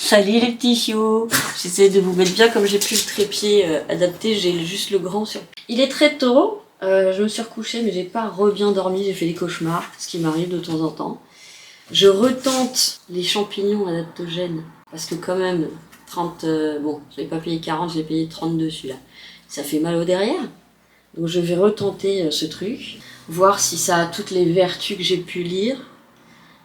Salut les petits chiots. J'essaie de vous mettre bien comme j'ai plus le trépied adapté, j'ai juste le grand sur. Il est très tôt, je me suis recouchée mais j'ai pas bien dormi, j'ai fait des cauchemars, ce qui m'arrive de temps en temps. Je retente les champignons adaptogènes, parce que quand même, 30, bon, je l'ai pas payé 40, je l'ai payé 32 celui-là. Ça fait mal au derrière, donc je vais retenter ce truc, voir si ça a toutes les vertus que j'ai pu lire,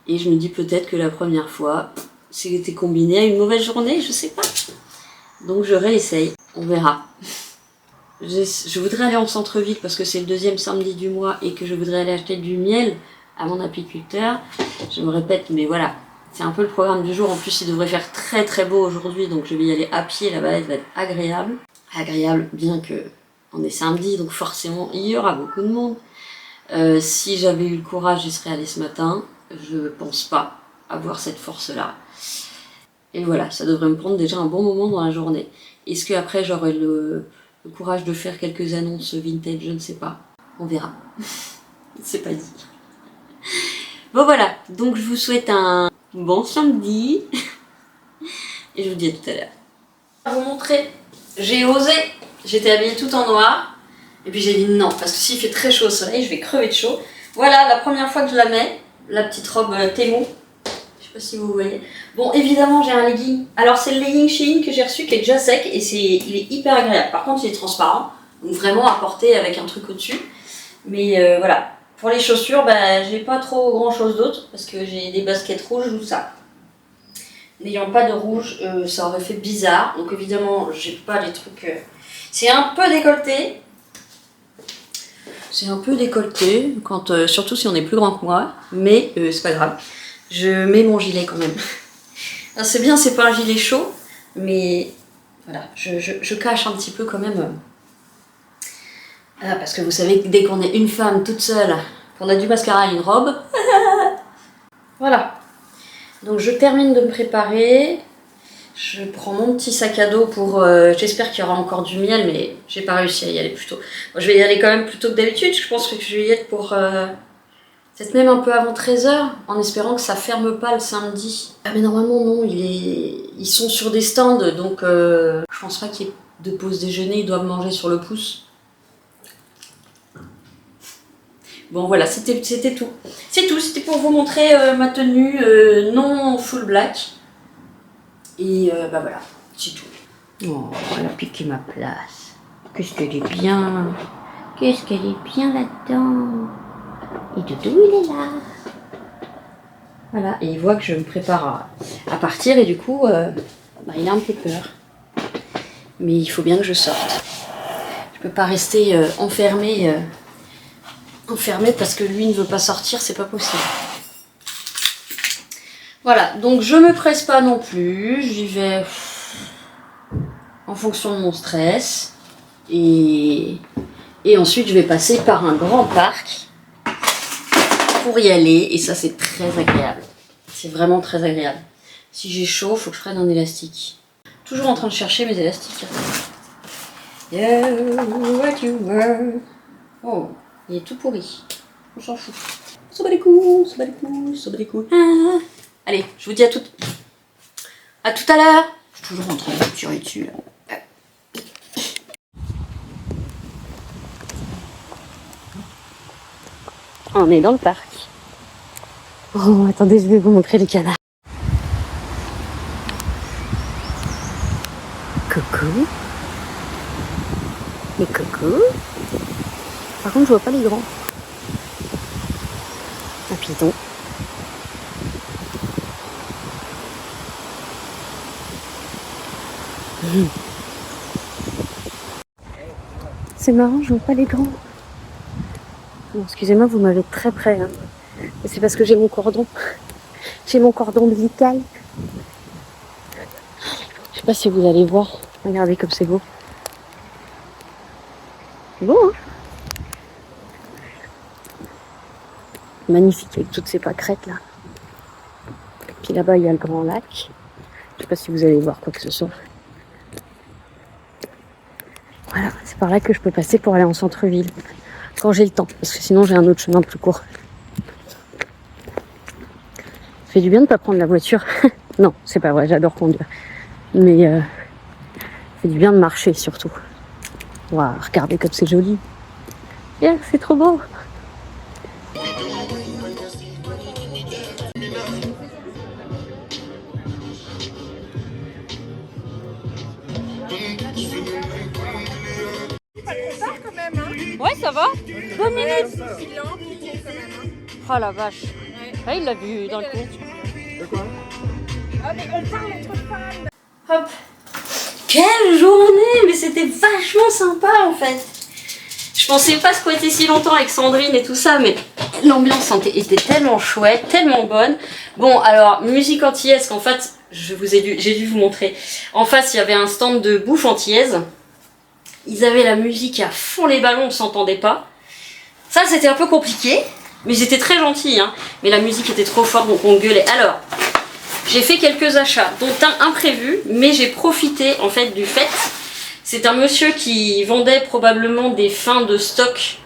et je me dis peut-être que la première fois, c'était combiné à une mauvaise journée, je sais pas. Donc je réessaye, on verra. Je voudrais aller en centre-ville parce que c'est le deuxième samedi du mois et que je voudrais aller acheter du miel à mon apiculteur. Je me répète, mais voilà, c'est un peu le programme du jour. En plus, il devrait faire très très beau aujourd'hui, donc je vais y aller à pied. La balade va être agréable. Agréable, bien que on est samedi, donc forcément il y aura beaucoup de monde. Si j'avais eu le courage, j'y serais allée ce matin. Je pense pas avoir cette force-là. Et voilà, ça devrait me prendre déjà un bon moment dans la journée. Est-ce qu'après j'aurai le courage de faire quelques annonces vintage? Je ne sais pas. On verra. C'est pas dit. Bon voilà, donc je vous souhaite un bon samedi. Et je vous dis à tout à l'heure. Je vais vous montrer. J'ai osé. J'étais habillée tout en noir. Et puis j'ai dit non, parce que s'il fait très chaud au soleil, je vais crever de chaud. Voilà, la première fois que je la mets, la petite robe Temu. Je sais pas si vous voyez. Bon, évidemment, j'ai un legging. Alors, c'est le legging Shein que j'ai reçu qui est déjà sec et il est hyper agréable. Par contre, il est transparent. Donc, vraiment à porter avec un truc au-dessus. Mais voilà. Pour les chaussures, bah, j'ai pas trop grand-chose d'autre parce que j'ai des baskets rouges ou ça. N'ayant pas de rouge, ça aurait fait bizarre. Donc, évidemment, j'ai pas les trucs. C'est un peu décolleté. C'est un peu décolleté, quand, surtout si on est plus grand que moi. Mais c'est pas grave. Je mets mon gilet quand même. C'est bien, c'est pas un gilet chaud, mais voilà, je cache un petit peu quand même. Parce que vous savez que dès qu'on est une femme toute seule, qu'on a du mascara et une robe, voilà. Donc je termine de me préparer. Je prends mon petit sac à dos pour... j'espère qu'il y aura encore du miel, mais j'ai pas réussi à y aller plus tôt. Bon, je vais y aller quand même plus tôt que d'habitude. Je pense que je vais y être pour... peut-être même un peu avant 13h, en espérant que ça ferme pas le samedi. Ah mais normalement non, ils sont sur des stands, donc je pense pas qu'il y ait de pause déjeuner, ils doivent manger sur le pouce. Bon voilà, c'était tout. C'est tout, c'était pour vous montrer ma tenue non full black. Et bah voilà, c'est tout. Oh, elle a piqué ma place. Qu'est-ce qu'elle est bien. Qu'est-ce qu'elle est bien là-dedans. Et Doudou, il est là. Voilà, et il voit que je me prépare à partir et du coup, bah, il a un peu peur. Mais il faut bien que je sorte. Je peux pas rester enfermée parce que lui ne veut pas sortir, c'est pas possible. Voilà, donc je me presse pas non plus, j'y vais en fonction de mon stress. Et ensuite, je vais passer par un grand parc pour y aller, et ça c'est très agréable. C'est vraiment très agréable. Si j'ai chaud, il faut que je prenne un élastique. Toujours en train de chercher mes élastiques. Yeah, what you were. Oh, il est tout pourri. On s'en fout. Ça bat les coups, ça bat les coups, ça bat les coups. Ah. Allez, je vous dis à tout à l'heure. Je suis toujours en train de tirer dessus là. On est dans le parc. Oh, attendez, je vais vous montrer les canards. Coucou. Et coucou. Par contre, je vois pas les grands. Un python. C'est marrant, je vois pas les grands. Bon, excusez-moi, vous m'avez très près. Hein. C'est parce que j'ai mon cordon. J'ai mon cordon ombilical. Je sais pas si vous allez voir. Regardez comme c'est beau. C'est beau, hein? Magnifique avec toutes ces pâquerettes là. Puis là-bas, il y a le grand lac. Je sais pas si vous allez voir quoi que ce soit. Voilà, c'est par là que je peux passer pour aller en centre-ville. Quand j'ai le temps, parce que sinon j'ai un autre chemin plus court. Ça fait du bien de ne pas prendre la voiture. Non, c'est pas vrai, j'adore conduire. Mais ça fait du bien de marcher surtout. Waouh, regardez comme c'est joli. Yeah, c'est trop beau. Ouais, ça va. 2 minutes. Oh la vache. Ah, il l'a vu d'un coup. Ah mais on parle entre fans. Hop. Quelle journée. Mais c'était vachement sympa en fait. Je pensais pas squatter si longtemps avec Sandrine et tout ça, mais l'ambiance était tellement chouette, tellement bonne. Bon, alors, musique antillaise, qu'en fait, j'ai dû vous montrer. En face, il y avait un stand de bouffe antillaise. Ils avaient la musique à fond les ballons, on s'entendait pas. Ça, c'était un peu compliqué, mais ils étaient très gentils, hein. Mais la musique était trop forte, donc on gueulait. Alors, j'ai fait quelques achats, dont un imprévu, mais j'ai profité, en fait, du fait. C'est un monsieur qui vendait probablement des fins de stock.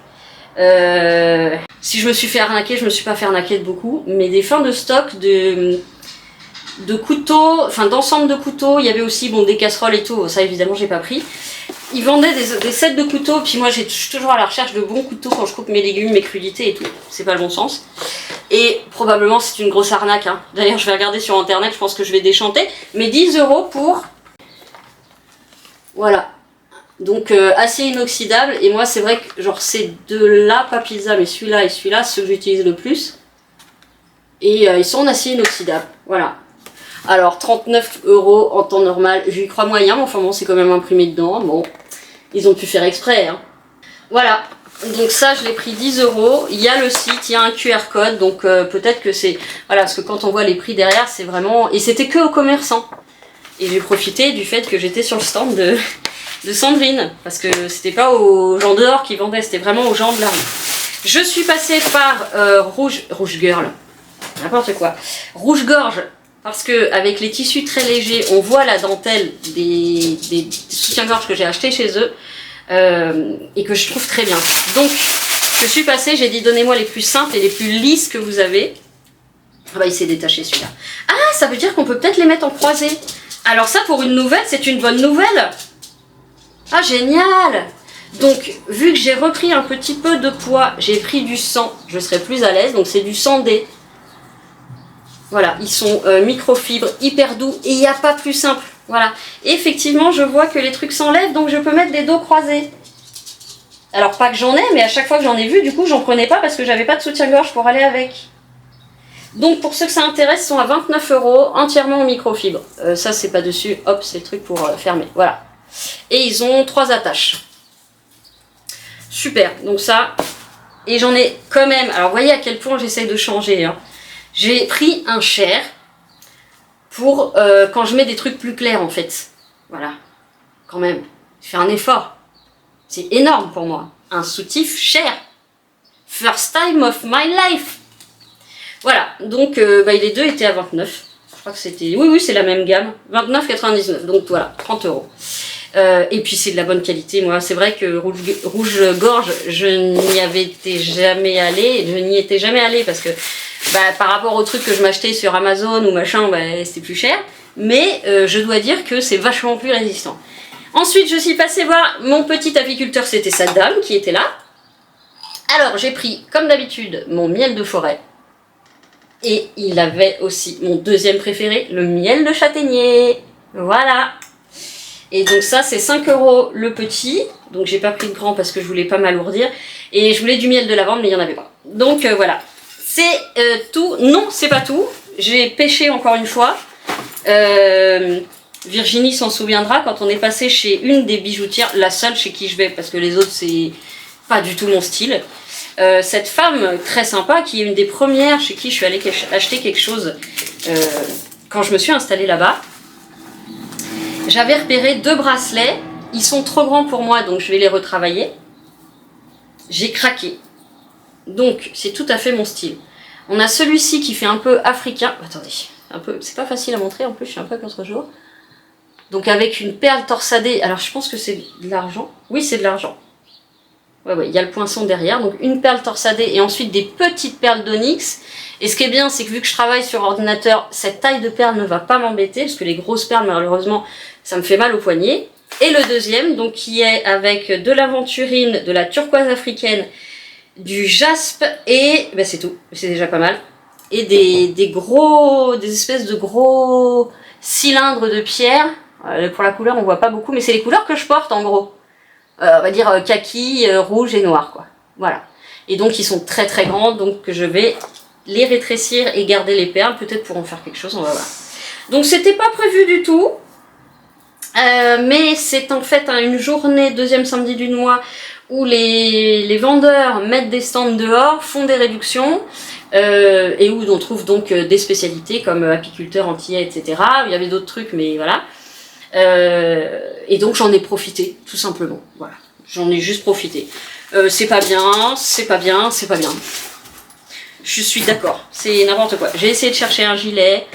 Si je me suis fait arnaquer, je me suis pas fait arnaquer de beaucoup, mais des fins de stock de couteaux, enfin d'ensemble de couteaux. Il y avait aussi bon des casseroles et tout, ça évidemment j'ai pas pris. Il vendait des sets de couteaux, puis moi je suis toujours à la recherche de bons couteaux quand je coupe mes légumes, mes crudités et tout. C'est pas le bon sens. Et probablement c'est une grosse arnaque, hein. D'ailleurs je vais regarder sur internet, je pense que je vais déchanter. Mais 10 € pour... Voilà. Donc acier inoxydable, et moi c'est vrai que genre ces deux-là, pas pizza, mais celui-là et celui-là, ceux que j'utilise le plus. Et ils sont en acier inoxydable, voilà. Alors 39 € en temps normal, j'y crois moyen, mais enfin bon c'est quand même imprimé dedans, bon, ils ont pu faire exprès, hein. Voilà, donc ça je l'ai pris 10 €, il y a le site, il y a un QR code, donc peut-être que c'est... Voilà, parce que quand on voit les prix derrière, c'est vraiment... Et c'était que aux commerçants. Et j'ai profité du fait que j'étais sur le stand de Sandrine, parce que c'était pas aux gens dehors qui vendaient, c'était vraiment aux gens de la rue. Je suis passée par Rouge Girl, n'importe quoi, Rouge Gorge, parce que avec les tissus très légers, on voit la dentelle des soutiens-gorge que j'ai acheté chez eux, et que je trouve très bien. Donc, je suis passée, j'ai dit donnez-moi les plus simples et les plus lisses que vous avez. Ah bah il s'est détaché celui-là. Ah, ça veut dire qu'on peut peut-être les mettre en croisée. Alors ça, pour une nouvelle, c'est une bonne nouvelle. Ah, génial! Donc, vu que j'ai repris un petit peu de poids, j'ai pris du sang, je serai plus à l'aise, donc c'est du sang D. Voilà, ils sont microfibres, hyper doux, et il n'y a pas plus simple. Voilà. Et effectivement, je vois que les trucs s'enlèvent, donc je peux mettre des dos croisés. Alors, pas que j'en ai, mais à chaque fois que j'en ai vu, du coup, j'en prenais pas parce que j'avais pas de soutien-gorge pour aller avec. Donc, pour ceux que ça intéresse, ils sont à 29 €, entièrement en microfibre. Ça, c'est pas dessus, hop, c'est le truc pour fermer. Voilà. Et ils ont 3 attaches. Super, donc ça, et j'en ai quand même, alors voyez à quel point j'essaye de changer, hein. J'ai pris un Cher pour quand je mets des trucs plus clairs en fait. Voilà, quand même, je fais un effort. C'est énorme pour moi. Un soutif Cher. First time of my life. Voilà, donc les deux étaient à 29. Je crois que c'était... Oui, c'est la même gamme. 29,99. Donc voilà, 30 €. Et puis c'est de la bonne qualité. Moi, c'est vrai que Rouge Gorge, je n'y étais jamais allée parce que par rapport aux trucs que je m'achetais sur Amazon ou machin, c'était plus cher. Mais je dois dire que c'est vachement plus résistant. Ensuite, je suis passée voir mon petit apiculteur, c'était sa dame qui était là. Alors, j'ai pris, comme d'habitude, mon miel de forêt. Et il avait aussi mon deuxième préféré, le miel de châtaignier. Voilà. Et donc ça, c'est 5 € le petit. Donc j'ai pas pris de grand parce que je voulais pas m'alourdir. Et je voulais du miel de lavande, mais il n'y en avait pas. Donc voilà. C'est tout. Non, c'est pas tout. J'ai pêché encore une fois. Virginie s'en souviendra quand on est passé chez une des bijoutières, la seule chez qui je vais, parce que les autres, c'est pas du tout mon style. Cette femme très sympa, qui est une des premières chez qui je suis allée acheter quelque chose quand je me suis installée là-bas. J'avais repéré 2 bracelets, ils sont trop grands pour moi, donc je vais les retravailler. J'ai craqué. Donc, c'est tout à fait mon style. On a celui-ci qui fait un peu africain. Attendez, c'est pas facile à montrer, en plus je suis un peu contre-jour. Donc avec une perle torsadée, alors je pense que c'est de l'argent. Oui, c'est de l'argent. ouais, il y a le poinçon derrière, donc une perle torsadée et ensuite des petites perles d'onyx. Et ce qui est bien, c'est que vu que je travaille sur ordinateur, cette taille de perle ne va pas m'embêter, parce que les grosses perles, malheureusement, ça me fait mal au poignet. Et le deuxième, donc qui est avec de l'aventurine, de la turquoise africaine, du jaspe et... ben c'est tout, c'est déjà pas mal. Et des espèces de gros cylindres de pierre. Pour la couleur, on voit pas beaucoup, mais c'est les couleurs que je porte en gros. On va dire kaki, rouge et noir, quoi. Voilà. Et donc, ils sont très très grands, donc je vais les rétrécir et garder les perles, peut-être pour en faire quelque chose, on va voir. Donc, c'était pas prévu du tout. Mais c'est en fait une journée, deuxième samedi du mois, où les vendeurs mettent des stands dehors, font des réductions, et où on trouve donc des spécialités comme apiculteur, antillais, etc. Il y avait d'autres trucs, mais voilà. Et donc j'en ai profité, tout simplement. Voilà, j'en ai juste profité. C'est pas bien, c'est pas bien, c'est pas bien. Je suis d'accord, c'est n'importe quoi. J'ai essayé de chercher un gilet.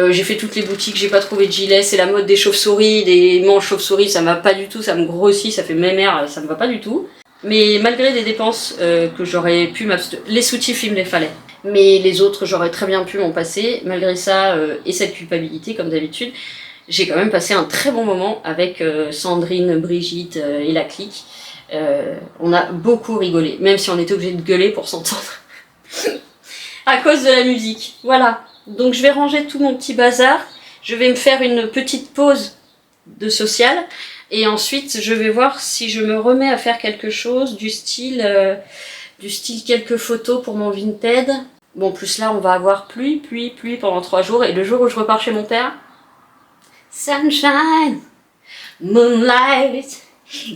J'ai fait toutes les boutiques, j'ai pas trouvé de gilet, c'est la mode des chauves-souris, des manches chauves-souris, ça m'a pas du tout, ça me grossit, ça fait mémère, ça me va pas du tout. Mais malgré des dépenses que j'aurais pu m'abstenir, les soutifs il me les fallait. Mais les autres j'aurais très bien pu m'en passer, malgré ça et cette culpabilité comme d'habitude, j'ai quand même passé un très bon moment avec Sandrine, Brigitte et la clique. On a beaucoup rigolé, même si on était obligé de gueuler pour s'entendre. À cause de la musique, voilà. Donc je vais ranger tout mon petit bazar, je vais me faire une petite pause de social et ensuite je vais voir si je me remets à faire quelque chose du style quelques photos pour mon Vinted. Bon, plus là on va avoir pluie pendant 3 jours et le jour où je repars chez mon père, sunshine, moonlight,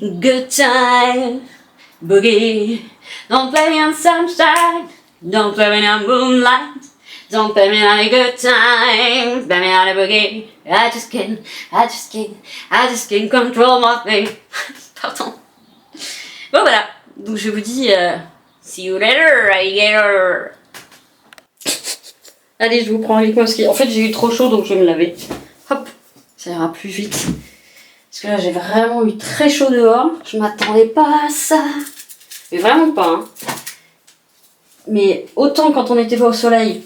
good time, boogie, don't play me on sunshine, don't play me on moonlight. Don't pay me on a good time, pay me on a boogie. I just can't control my thing. Pardon. Bon voilà, donc je vous dis see you later, alligator. Allez, je vous prends avec moi parce qu'en fait j'ai eu trop chaud donc je vais me laver. Hop, ça ira plus vite. Parce que là j'ai vraiment eu très chaud dehors, je m'attendais pas à ça. Mais vraiment pas, hein. Mais autant quand on était pas au soleil,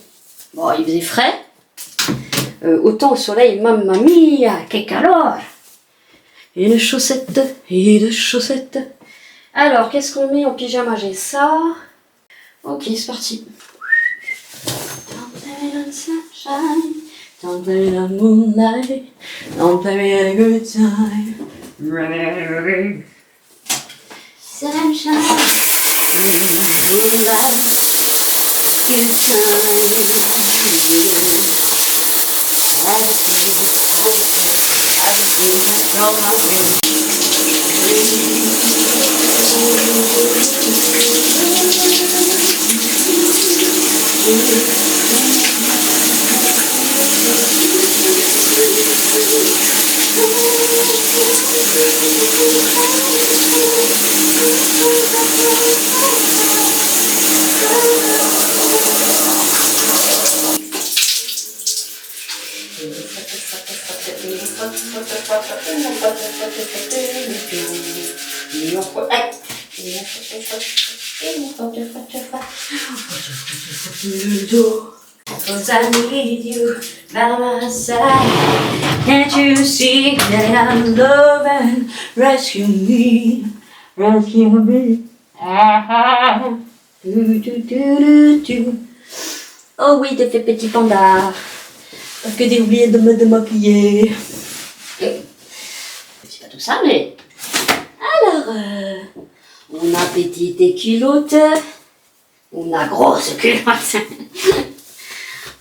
bon, il faisait frais. Autant au soleil, mamma mia, que calor! Une chaussette et deux chaussettes. Alors, qu'est-ce qu'on met en pyjama? J'ai ça. Ok, c'est parti. Don't play me on sunshine, don't play me on moonlight, don't play me on a good time. Sunshine, moonlight. Good Cause I need you by my side. Can't you see that I'm loving? Rescue me, rescue me. Oh oui, t'es fait petit panda. Parce que j'ai oublié de me démaquiller. C'est pas tout ça, mais... Alors, on a petite culotte. On a grosse culotte.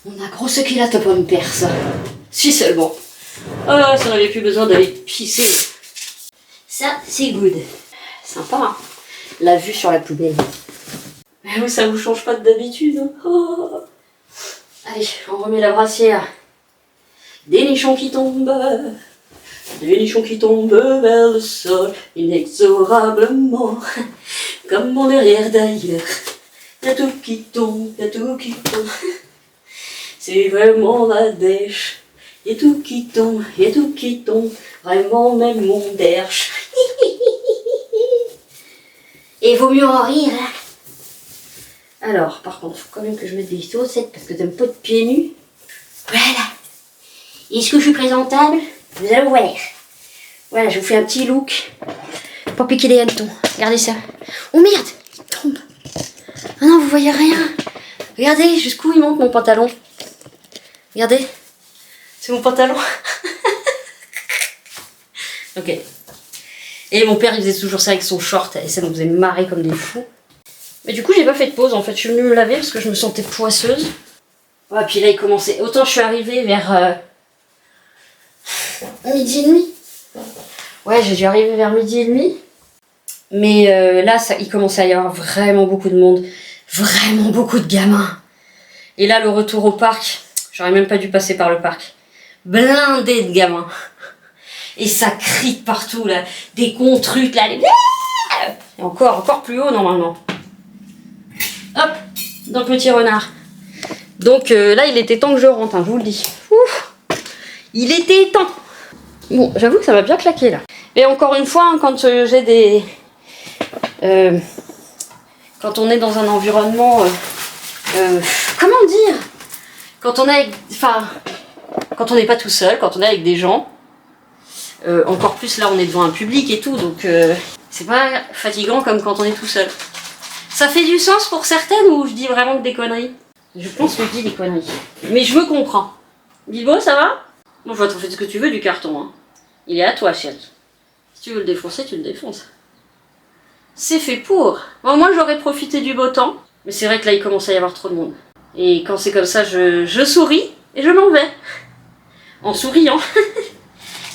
On a grosse culotte pomme perse. Si seulement. Oh, ça n'avait plus besoin d'aller pisser. Ça, c'est good. Sympa, hein, la vue sur la poubelle. Mais oui, ça vous change pas d'habitude. Hein. Oh. Allez, on remet la brassière. Des nichons qui tombent. Des nichons qui tombent vers le sol. Inexorablement. Comme mon derrière d'ailleurs. Y'a tout qui tombe, y'a tout qui tombe. C'est vraiment la dèche. Y'a tout qui tombe, y'a tout qui tombe. Vraiment même mon derche. Et vaut mieux en rire, hein. Alors, par contre, faut quand même que je mette des chaussettes parce que t'aimes pas de pieds nus. Voilà. Est-ce que je suis présentable? Vous allez voir. Voilà, je vous fais un petit look. Pour piquer des hannetons. Regardez ça. Oh merde, il tombe. Ah non, vous voyez rien. Regardez jusqu'où il monte mon pantalon. Regardez. C'est mon pantalon. Ok. Et mon père, il faisait toujours ça avec son short. Et ça nous faisait marrer comme des fous. Mais du coup, j'ai pas fait de pause. En fait, je suis venue me laver parce que je me sentais poisseuse. Ouais, puis là, il commençait. Autant je suis arrivée vers midi et demi. Ouais, j'ai dû arriver vers midi et demi. Mais là, il commençait à y avoir vraiment beaucoup de monde. Vraiment beaucoup de gamins. Et là, le retour au parc, j'aurais même pas dû passer par le parc. Blindé de gamins. Et ça crie de partout, là. Des contrutes, là. Et encore plus haut, normalement. Hop, dans le petit renard. Donc là, il était temps que je rentre, hein, je vous le dis. Ouf, il était temps. Bon, j'avoue que ça m'a bien claqué, là. Et encore une fois, hein, quand j'ai des... quand on est dans un environnement... comment dire? Quand on est avec... Enfin, quand on n'est pas tout seul, quand on est avec des gens... encore plus, là, on est devant un public et tout, donc... c'est pas fatigant comme quand on est tout seul. Ça fait du sens pour certaines ou je dis vraiment que des conneries? Je pense que je dis des conneries. Mais je me comprends. Bilbo, ça va? Bon, je vais t'en faire ce que tu veux du carton. Hein. Il est à toi, chérie. Si tu veux le défoncer, tu le défonces. C'est fait pour. Bon, moi, j'aurais profité du beau temps. Mais c'est vrai que là, il commence à y avoir trop de monde. Et quand c'est comme ça, je souris et je m'en vais. En souriant.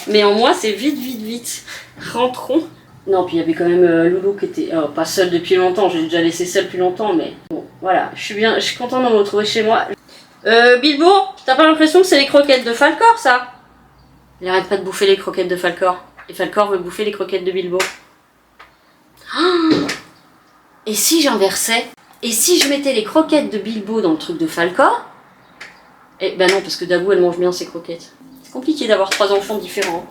Mais en moi, c'est vite, vite, vite. Rentrons. Non, puis il y avait quand même Loulou qui était pas seule depuis longtemps, j'ai déjà laissé seule depuis longtemps, mais bon, voilà, je suis contente de me retrouver chez moi. Bilbo, t'as pas l'impression que c'est les croquettes de Falcor, ça? Il arrête pas de bouffer les croquettes de Falcor. Et Falcor veut bouffer les croquettes de Bilbo. Oh, et si j'inversais? Et si je mettais les croquettes de Bilbo dans le truc de Falcor? Eh ben non, parce que Dabou, elle mange bien ses croquettes. C'est compliqué d'avoir 3 enfants différents.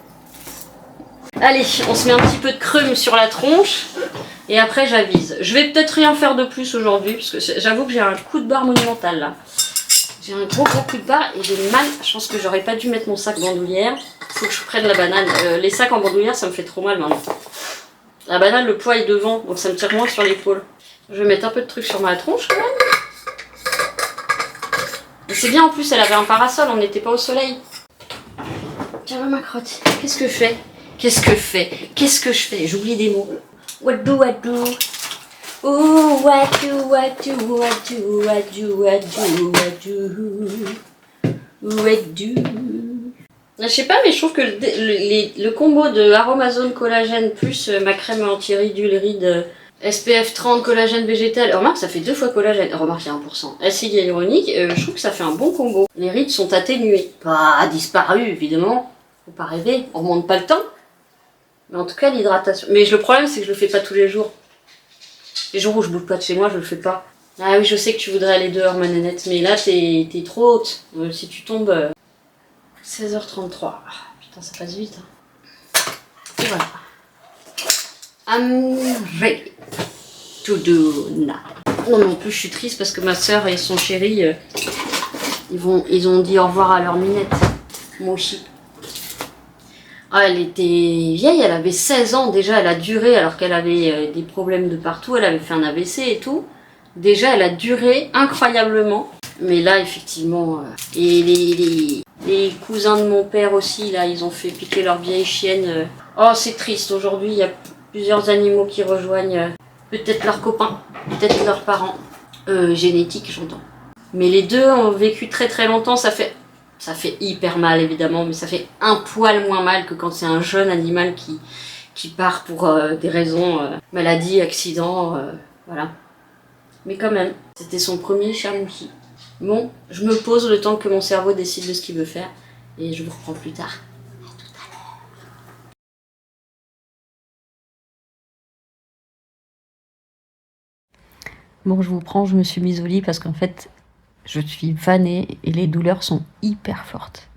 Allez, on se met un petit peu de crème sur la tronche et après j'avise. Je vais peut-être rien faire de plus aujourd'hui parce que j'avoue que j'ai un coup de barre monumental là. J'ai un gros coup de barre et j'ai mal. Je pense que j'aurais pas dû mettre mon sac bandoulière. Faut que je prenne la banane. Les sacs en bandoulière, ça me fait trop mal maintenant. La banane, le poids est devant, donc ça me tire moins sur l'épaule. Je vais mettre un peu de truc sur ma tronche quand même. C'est bien en plus, elle avait un parasol, on n'était pas au soleil. Tiens, ma crotte, qu'est-ce que je fais? Qu'est-ce que je fais? J'oublie des mots. What do? Oh, what do? Je sais pas, mais je trouve que le combo de Aromazone collagène plus ma crème anti-ridule ride SPF 30 collagène végétal. Remarque, ça fait 2 fois collagène. Remarque, il y a 1%. Acide hyaluronique, je trouve que ça fait un bon combo. Les rides sont atténuées. Pas disparues, évidemment. Faut pas rêver, on remonte pas le temps. Mais en tout cas, l'hydratation. Mais le problème, c'est que je le fais pas tous les jours. Les jours où je bouge pas de chez moi, je le fais pas. Ah oui, je sais que tu voudrais aller dehors, ma nénette, mais là, t'es trop haute. Si tu tombes... 16h33. Ah, putain, ça passe vite. Hein. Et voilà. I'm ready to do now. Non, mais en plus, je suis triste parce que ma soeur et son chéri, ils ont dit au revoir à leur minette. Mon chien. Ah, elle était vieille, elle avait 16 ans déjà, elle a duré alors qu'elle avait des problèmes de partout, elle avait fait un AVC et tout. Déjà, elle a duré incroyablement. Mais là, effectivement, et les cousins de mon père aussi, là, ils ont fait piquer leur vieille chienne. Oh, c'est triste, aujourd'hui, il y a plusieurs animaux qui rejoignent peut-être leurs copains, peut-être leurs parents. Génétiques, j'entends. Mais les deux ont vécu très très longtemps, ça fait hyper mal évidemment, mais ça fait un poil moins mal que quand c'est un jeune animal qui part pour des raisons maladie, accident, voilà. Mais quand même, c'était son premier chamois. Bon, je me pose le temps que mon cerveau décide de ce qu'il veut faire et je vous reprends plus tard. À tout à l'heure. Bon, je vous prends, je me suis mise au lit parce qu'en fait, je suis vannée et les douleurs sont hyper fortes.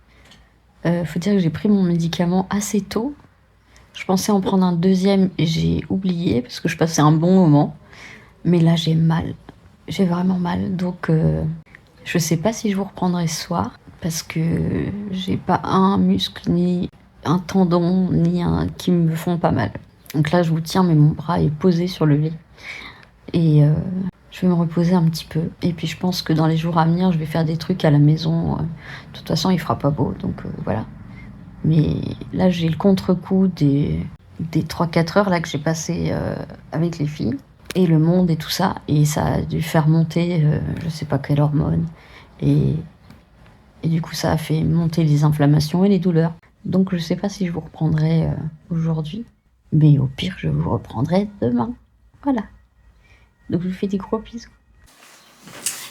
Faut dire que j'ai pris mon médicament assez tôt. Je pensais en prendre un deuxième et j'ai oublié parce que je passais un bon moment. Mais là, j'ai mal. J'ai vraiment mal. Donc, je sais pas si je vous reprendrai ce soir parce que j'ai pas un muscle, ni un tendon, ni un qui me font pas mal. Donc là, je vous tiens, mais mon bras est posé sur le lit. Et je vais me reposer un petit peu. Et puis, je pense que dans les jours à venir, je vais faire des trucs à la maison. De toute façon, il fera pas beau. Donc, voilà. Mais là, j'ai le contre-coup des 3-4 heures là, que j'ai passé avec les filles. Et le monde et tout ça. Et ça a dû faire monter je sais pas quelle hormone. Et du coup, ça a fait monter les inflammations et les douleurs. Donc, je sais pas si je vous reprendrai aujourd'hui. Mais au pire, je vous reprendrai demain. Voilà. Donc, je vous fais des gros bisous.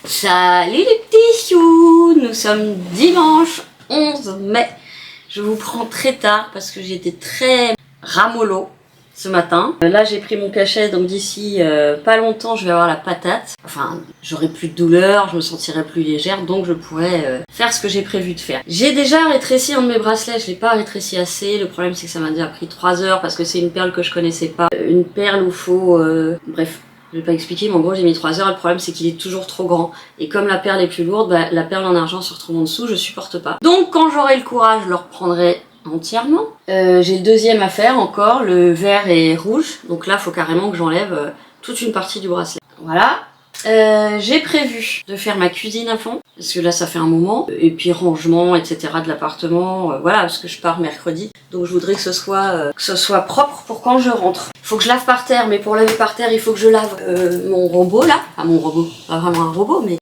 Salut les petits choux. Nous sommes dimanche 11 mai. Je vous prends très tard parce que j'étais très ramollo ce matin. Là, j'ai pris mon cachet, donc d'ici pas longtemps, je vais avoir la patate. Enfin, j'aurai plus de douleur, je me sentirai plus légère, donc je pourrai faire ce que j'ai prévu de faire. J'ai déjà rétréci un de mes bracelets, je l'ai pas rétréci assez. Le problème, c'est que ça m'a déjà pris 3 heures parce que c'est une perle que je connaissais pas. Une perle où faut... Bref, je vais pas expliquer, mais en gros, j'ai mis 3 heures. Le problème, c'est qu'il est toujours trop grand. Et comme la perle est plus lourde, bah, la perle en argent se retrouve en dessous, je supporte pas. Donc, quand j'aurai le courage, je le reprendrai entièrement. J'ai le deuxième à faire encore, le vert et rouge. Donc là, faut carrément que j'enlève toute une partie du bracelet. Voilà. J'ai prévu de faire ma cuisine à fond, parce que là ça fait un moment, et puis rangement, etc. de l'appartement, voilà, parce que je pars mercredi, donc je voudrais que ce soit propre pour quand je rentre. Faut que je lave par terre, mais pour laver par terre, il faut que je lave mon robot là, enfin mon robot, pas vraiment un robot, mais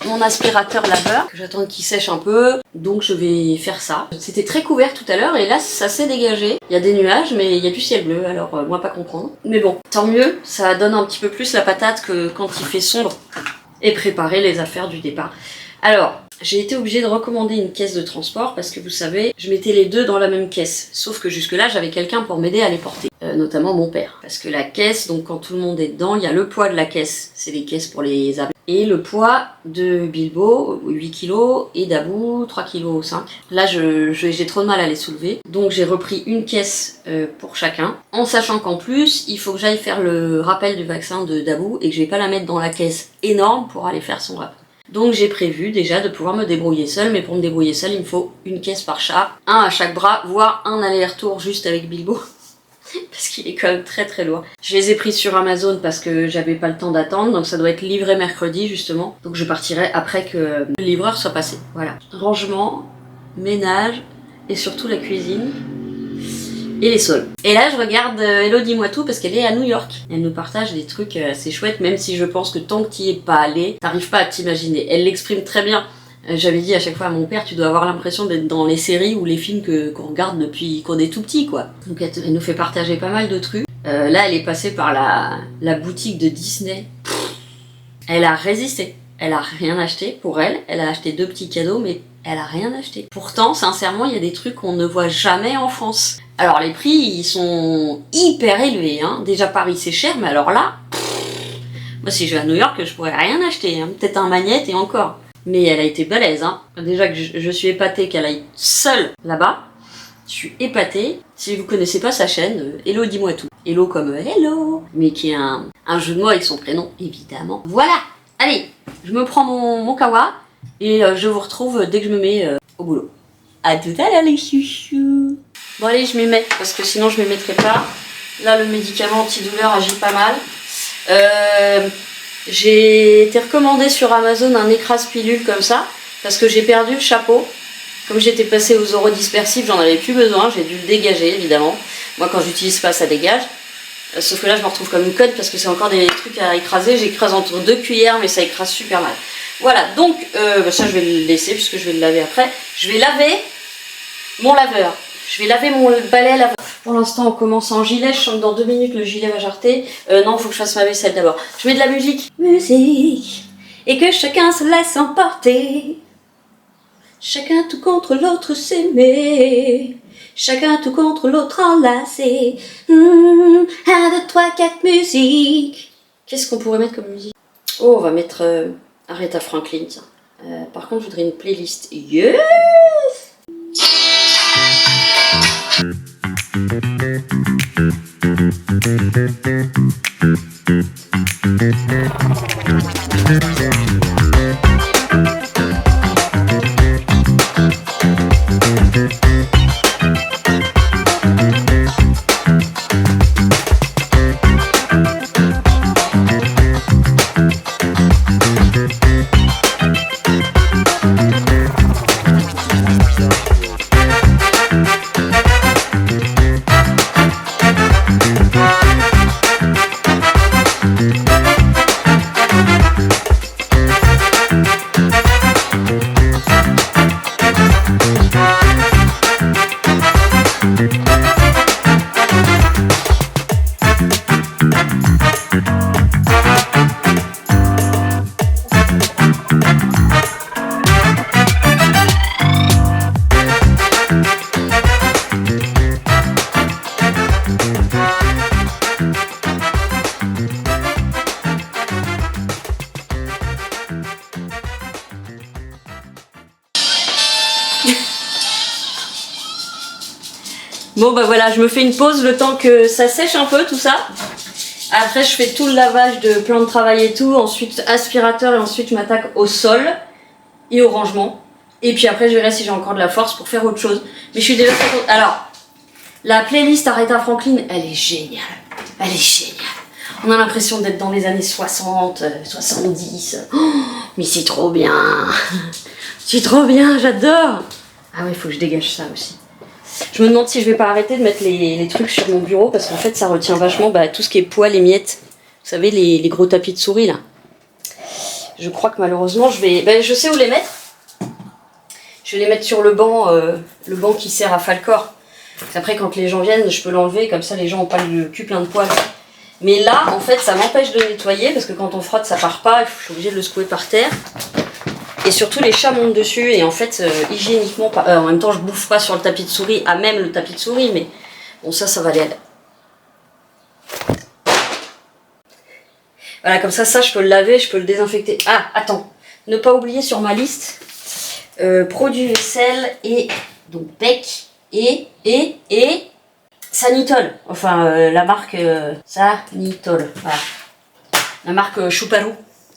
mon aspirateur laveur, que j'attends qu'il sèche un peu, donc je vais faire ça. C'était très couvert tout à l'heure et là ça s'est dégagé. Il y a des nuages mais il y a du ciel bleu, alors moi pas comprendre. Mais bon, tant mieux, ça donne un petit peu plus la patate que quand il fait sombre et préparer les affaires du départ. Alors, j'ai été obligée de recommander une caisse de transport parce que vous savez, je mettais les deux dans la même caisse. Sauf que jusque là, j'avais quelqu'un pour m'aider à les porter, notamment mon père. Parce que la caisse, donc quand tout le monde est dedans, il y a le poids de la caisse, c'est les caisses pour les abeilles. Et le poids de Bilbo, 8 kg, et d'Abou, 3,5 kg. Là, j'ai trop de mal à les soulever. Donc j'ai repris une caisse pour chacun, en sachant qu'en plus, il faut que j'aille faire le rappel du vaccin de d'Abou et que je vais pas la mettre dans la caisse énorme pour aller faire son rappel. Donc j'ai prévu déjà de pouvoir me débrouiller seule, mais pour me débrouiller seule, il me faut une caisse par chat, un à chaque bras, voire un aller-retour juste avec Bilbo. Parce qu'il est quand même très très lourd. Je les ai pris sur Amazon parce que j'avais pas le temps d'attendre, donc ça doit être livré mercredi justement. Donc je partirai après que le livreur soit passé. Voilà. Rangement, ménage et surtout la cuisine et les sols. Et là je regarde Hello dis-moi tout parce qu'elle est à New York. Elle nous partage des trucs assez chouettes, même si je pense que tant que t'y es pas allé, t'arrives pas à t'imaginer. Elle l'exprime très bien. J'avais dit à chaque fois à mon père, tu dois avoir l'impression d'être dans les séries ou les films qu'on regarde depuis qu'on est tout petit, quoi. Donc elle nous fait partager pas mal de trucs. Là, elle est passée par la boutique de Disney. Elle a résisté. Elle a rien acheté pour elle. Elle a acheté 2 petits cadeaux, mais elle a rien acheté. Pourtant, sincèrement, il y a des trucs qu'on ne voit jamais en France. Alors les prix, ils sont hyper élevés, hein. Déjà Paris, c'est cher, mais alors là, moi si je vais à New York, je pourrais rien acheter, hein. Peut-être un magnète et encore. Mais elle a été balèze, hein. Déjà que je suis épatée qu'elle aille seule là-bas. Je suis épatée. Si vous connaissez pas sa chaîne, Hello dis-moi tout. Hello comme Hello, mais qui est un jeu de mots avec son prénom, évidemment. Voilà. Allez, je me prends mon kawa et je vous retrouve dès que je me mets au boulot. À tout à l'heure les chouchous. Bon allez, je m'y mets parce que sinon je m'y mettrai pas. Là, le médicament antidouleur agit pas mal. J'ai été recommandé sur Amazon un écrase pilule comme ça, parce que j'ai perdu le chapeau. Comme j'étais passée aux orodispersifs, j'en avais plus besoin, j'ai dû le dégager évidemment. Moi quand j'utilise pas, ça dégage. Sauf que là je me retrouve comme une conne parce que c'est encore des trucs à écraser. J'écrase entre 2 cuillères mais ça écrase super mal. Voilà, donc ça je vais le laisser puisque je vais le laver après. Je vais laver mon laveur. Je vais laver mon balai laveur. Pour l'instant, on commence en gilet. Je sens que dans 2 minutes, le gilet va jarter. Non, il faut que je fasse ma vaisselle d'abord. Je mets de la musique. Musique. Et que chacun se laisse emporter. Chacun tout contre l'autre s'aimer. Chacun tout contre l'autre enlacé. 1, 2, 3, 4, musique. Qu'est-ce qu'on pourrait mettre comme musique? Oh, on va mettre Aretha Franklin, ça. Par contre, je voudrais une playlist. Yes! Bon bah voilà, je me fais une pause le temps que ça sèche un peu tout ça. Après je fais tout le lavage de plan de travail et tout, ensuite aspirateur et ensuite je m'attaque au sol et au rangement. Et puis après je verrai si j'ai encore de la force pour faire autre chose. Mais je suis déjà très contente. Alors, la playlist Aretha Franklin, elle est géniale. Elle est géniale. On a l'impression d'être dans les années 60, 70. Oh, mais c'est trop bien. C'est trop bien, j'adore. Ah ouais, il faut que je dégage ça aussi. Je me demande si je vais pas arrêter de mettre les trucs sur mon bureau parce qu'en fait ça retient vachement tout ce qui est poils et miettes. Vous savez, les gros tapis de souris là. Je crois que malheureusement je vais... je sais où les mettre. Je vais les mettre sur le banc qui sert à Falcor. Après quand les gens viennent, je peux l'enlever, comme ça les gens n'ont pas le cul plein de poils. Mais là, en fait, ça m'empêche de nettoyer parce que quand on frotte, ça part pas, je suis obligée de le secouer par terre. Et surtout, les chats montent dessus et en fait, hygiéniquement, en même temps, je bouffe pas sur le tapis de souris, à même le tapis de souris, mais bon, ça va aller. Voilà, comme ça, je peux le laver, je peux le désinfecter. Ah, attends, ne pas oublier sur ma liste, produits vaisselle et donc bec et Sanitol, enfin la marque Sanitol, voilà. La marque Chouparou.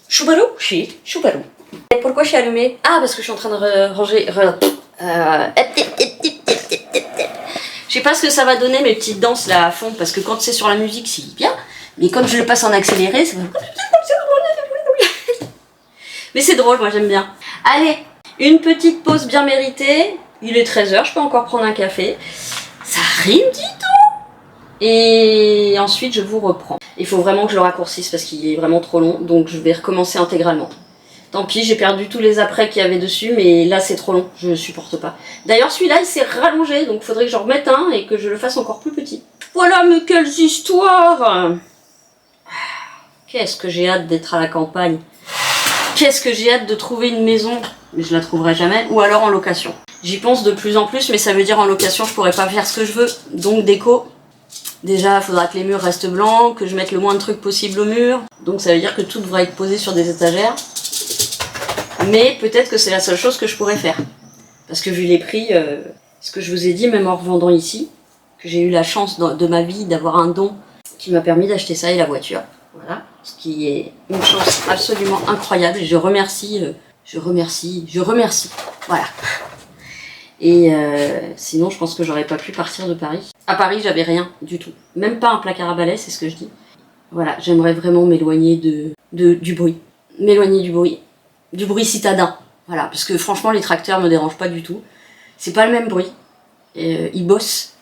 Chouparou? Si, Chouparou. Et pourquoi je suis allumée? Ah, parce que je suis en train de ranger... Je sais pas ce que ça va donner mes petites danses là à fond, parce que quand c'est sur la musique c'est bien, mais quand je le passe en accéléré, ça va... Mais c'est drôle, moi j'aime bien. Allez, une petite pause bien méritée. Il est 13h, je peux encore prendre un café. Ça rime, dis-donc. Et ensuite, je vous reprends. Il faut vraiment que je le raccourcisse parce qu'il est vraiment trop long, donc je vais recommencer intégralement. Tant pis, j'ai perdu tous les après qu'il y avait dessus, mais là c'est trop long, je supporte pas. D'ailleurs, celui-là, il s'est rallongé, donc il faudrait que j'en remette un et que je le fasse encore plus petit. Voilà, mais quelles histoires! Qu'est-ce que j'ai hâte d'être à la campagne. Qu'est-ce que j'ai hâte de trouver une maison, mais je la trouverai jamais, ou alors en location. J'y pense de plus en plus, mais ça veut dire en location, je pourrais pas faire ce que je veux. Donc déco, déjà, il faudra que les murs restent blancs, que je mette le moins de trucs possible au mur. Donc ça veut dire que tout devrait être posé sur des étagères. Mais peut-être que c'est la seule chose que je pourrais faire. Parce que vu les prix, ce que je vous ai dit, même en revendant ici, que j'ai eu la chance de ma vie d'avoir un don qui m'a permis d'acheter ça et la voiture. Voilà, ce qui est une chance absolument incroyable. Et je remercie, voilà. Et sinon, je pense que j'aurais pas pu partir de Paris. À Paris, j'avais rien du tout. Même pas un placard à balai, c'est ce que je dis. Voilà, j'aimerais vraiment m'éloigner du bruit. M'éloigner du bruit. Du bruit citadin. Voilà, parce que franchement, les tracteurs me dérangent pas du tout. C'est pas le même bruit. Ils bossent.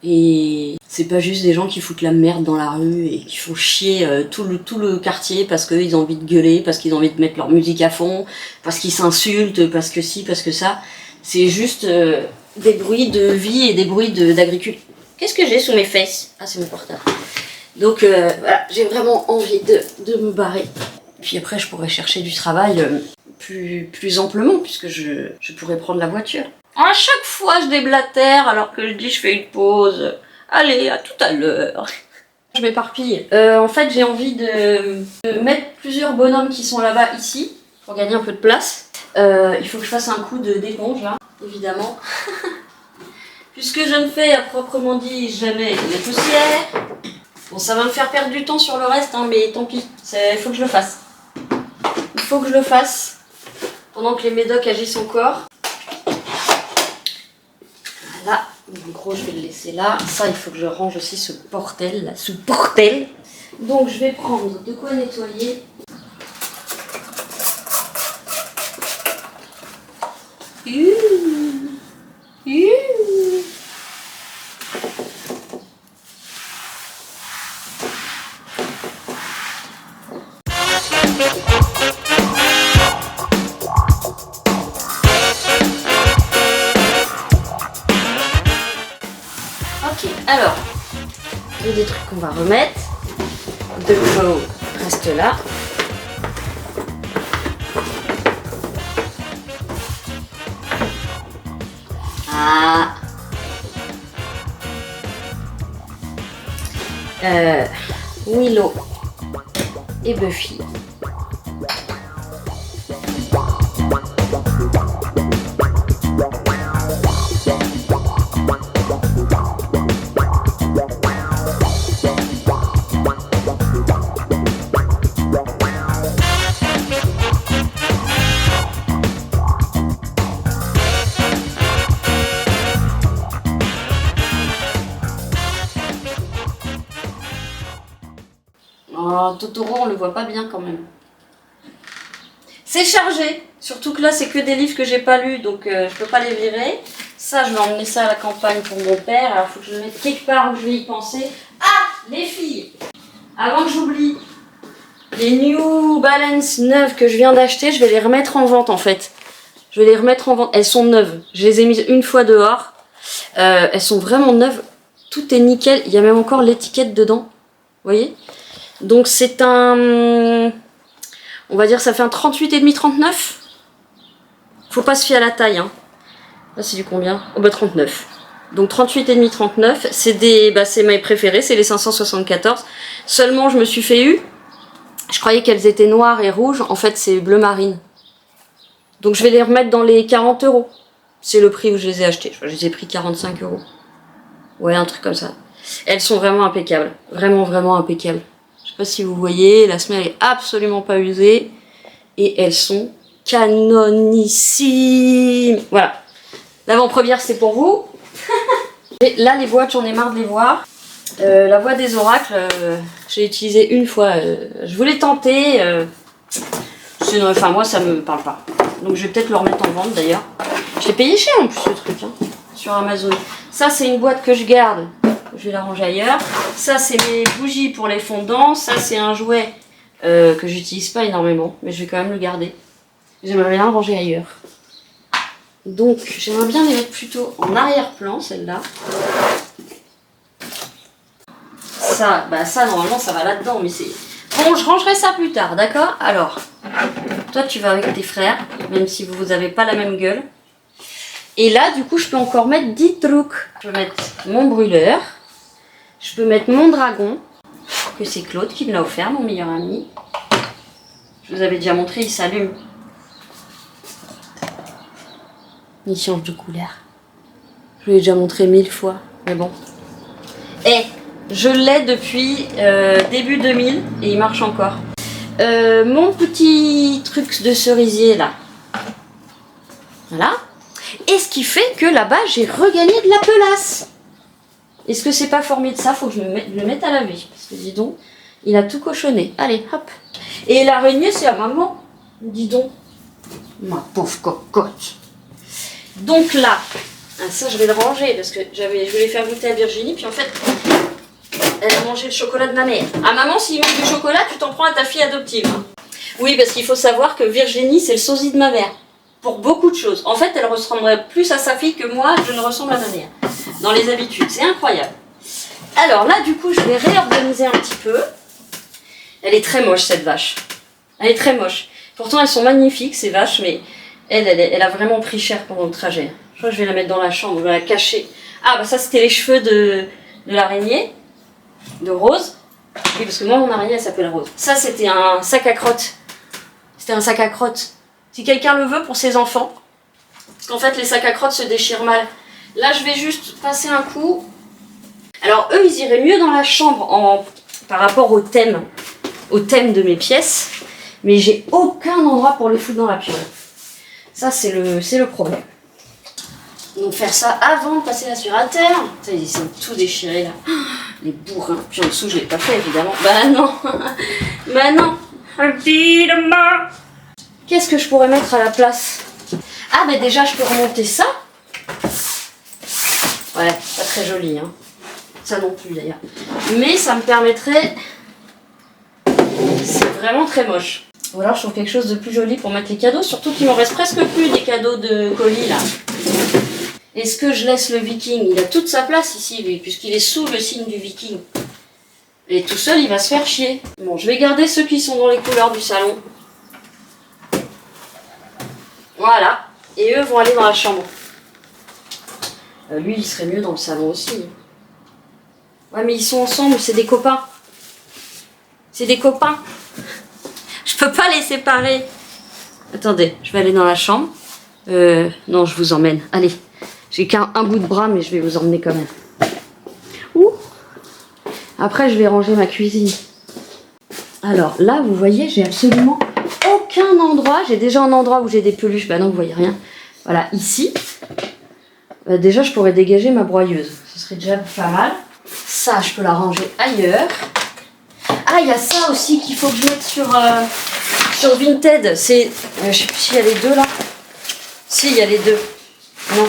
Et c'est pas juste des gens qui foutent la merde dans la rue et qui font chier tout le quartier parce qu'ils ont envie de gueuler, parce qu'ils ont envie de mettre leur musique à fond, parce qu'ils s'insultent, parce que ci, parce que ça. C'est juste des bruits de vie et des bruits d'agriculture. Qu'est-ce que j'ai sous mes fesses? Ah, c'est mon portable. Donc voilà, j'ai vraiment envie de me barrer. Puis après, je pourrais chercher du travail plus amplement, puisque je pourrais prendre la voiture. À chaque fois, je déblatère alors que je dis je fais une pause. Allez, à tout à l'heure. Je m'éparpille. En fait, j'ai envie de mettre plusieurs bonhommes qui sont là-bas ici, pour gagner un peu de place. Il faut que je fasse un coup d'éponge là, évidemment. Puisque je ne fais à proprement dit jamais les poussières. Bon, ça va me faire perdre du temps sur le reste, hein, mais tant pis, il faut que je le fasse. Il faut que je le fasse pendant que les médocs agissent encore. Voilà, en gros, je vais le laisser là. Ça, il faut que je range aussi ce portel, là, ce portel. Donc, je vais prendre de quoi nettoyer. Ok, alors, il y a des trucs qu'on va remettre. De l'eau reste là. Ah. Willow et Buffy. Oh, Totoro, on le voit pas bien quand même. C'est chargé, surtout que là c'est que des livres que j'ai pas lus, donc je peux pas les virer. Ça, je vais emmener ça à la campagne pour mon père. Alors, il faut que je le mette quelque part où je vais y penser. Ah, les filles, avant que j'oublie, les New Balance neuves que je viens d'acheter, je vais les remettre en vente en fait. Je vais les remettre en vente. Elles sont neuves. Je les ai mises une fois dehors. Elles sont vraiment neuves. Tout est nickel. Il y a même encore l'étiquette dedans. Vous voyez? Donc c'est un... On va dire ça fait un 38,5-39. Faut pas se fier à la taille. Hein. Là c'est du combien? Oh bah 39. Donc 38,5-39. C'est des... Bah, c'est mes préférés. C'est les 574. Seulement je me suis fait eu. Je croyais qu'elles étaient noires et rouges. En fait c'est bleu marine. Donc je vais les remettre dans les 40 €. C'est le prix où je les ai achetés. Je les ai pris 45 €. Ouais, un truc comme ça. Elles sont vraiment impeccables. Vraiment, vraiment impeccables. Je sais pas si vous voyez, la semelle est absolument pas usée. Et elles sont canonissimes. Voilà. L'avant-première, c'est pour vous. Et là, les boîtes, j'en ai marre de les voir. La voix des oracles, j'ai utilisé une fois. Je voulais tenter. Enfin, moi, ça me parle pas. Donc, je vais peut-être le remettre en vente, d'ailleurs. Je l'ai payé cher, en plus, le truc, hein, sur Amazon. Ça, c'est une boîte que je garde. Je vais la ranger ailleurs. Ça, c'est mes bougies pour les fondants. Ça, c'est un jouet que j'utilise pas énormément, mais je vais quand même le garder. J'aimerais bien le ranger ailleurs. Donc, j'aimerais bien les mettre plutôt en arrière-plan, celle-là. Ça, bah ça, normalement, ça va là-dedans, mais c'est... Bon, je rangerai ça plus tard, d'accord? Alors, toi, tu vas avec tes frères, même si vous n'avez pas la même gueule. Et là, du coup, je peux encore mettre 10 trucs. Je peux mettre mon brûleur. Je peux mettre mon dragon, que c'est Claude qui me l'a offert, mon meilleur ami. Je vous avais déjà montré, il s'allume. Il change de couleur. Je vous l'ai déjà montré 1000 fois, mais bon. Et je l'ai depuis début 2000 et il marche encore. Mon petit truc de cerisier là. Voilà. Et ce qui fait que là-bas, j'ai regagné de la pelasse. Est-ce que c'est pas formé de ça? Faut que je le mette à laver. Parce que dis donc, il a tout cochonné. Allez, hop. Et l'araignée, c'est à maman. Dis donc. Ma pauvre cocotte. Donc là, ça je vais le ranger parce que je voulais faire goûter à Virginie. Puis en fait, elle a mangé le chocolat de ma mère. Ah maman, s'il manque du chocolat, tu t'en prends à ta fille adoptive. Hein. Oui, parce qu'il faut savoir que Virginie, c'est le sosie de ma mère. Pour beaucoup de choses. En fait, elle ressemblerait plus à sa fille que moi, je ne ressemble à ma mère. Dans les habitudes, c'est incroyable. Alors là, du coup, je vais réorganiser un petit peu. Elle est très moche, cette vache. Elle est très moche. Pourtant, elles sont magnifiques, ces vaches, mais elle a vraiment pris cher pendant le trajet. Je crois que je vais la mettre dans la chambre, je vais la cacher. Ah, bah ça, c'était les cheveux de l'araignée, de Rose. Oui, parce que moi, mon araignée, elle s'appelle Rose. Ça, c'était un sac à crottes. C'était un sac à crottes. Si quelqu'un le veut pour ses enfants, parce qu'en fait les sacs à crottes se déchirent mal. Là je vais juste passer un coup. Alors eux ils iraient mieux dans la chambre par rapport au thème de mes pièces, mais j'ai aucun endroit pour les foutre dans la piole. Ça, c'est le problème. Donc faire ça avant de passer l'aspirateur. Ils sont tout déchirés là. Les bourrins. Puis en dessous, je l'ai pas fait évidemment. Bah non. Bah non. Qu'est-ce que je pourrais mettre à la place? Ah bah déjà, je peux remonter ça. Ouais, pas très joli, hein. Ça non plus d'ailleurs. Mais ça me permettrait... C'est vraiment très moche. Ou alors je trouve quelque chose de plus joli pour mettre les cadeaux. Surtout qu'il m'en reste presque plus des cadeaux de colis là. Est-ce que je laisse le viking? Il a toute sa place ici lui, puisqu'il est sous le signe du viking. Et tout seul il va se faire chier. Bon, je vais garder ceux qui sont dans les couleurs du salon. Voilà. Et eux vont aller dans la chambre. Lui il serait mieux dans le salon aussi. Ouais mais ils sont ensemble, c'est des copains. C'est des copains. Je peux pas les séparer. Attendez, je vais aller dans la chambre. Non, je vous emmène. Allez, j'ai qu'un bout de bras, mais je vais vous emmener quand même. Ouh. Après, je vais ranger ma cuisine. Alors là, vous voyez, j'ai absolument aucun endroit. J'ai déjà un endroit où j'ai des peluches. Bah non, vous voyez rien. Voilà, ici. Déjà, je pourrais dégager ma broyeuse. Ce serait déjà pas mal. Ça, je peux la ranger ailleurs. Ah, il y a ça aussi qu'il faut que je mette sur Vinted. C'est... je sais plus s'il y a les deux là. Si, il y a les deux. Non.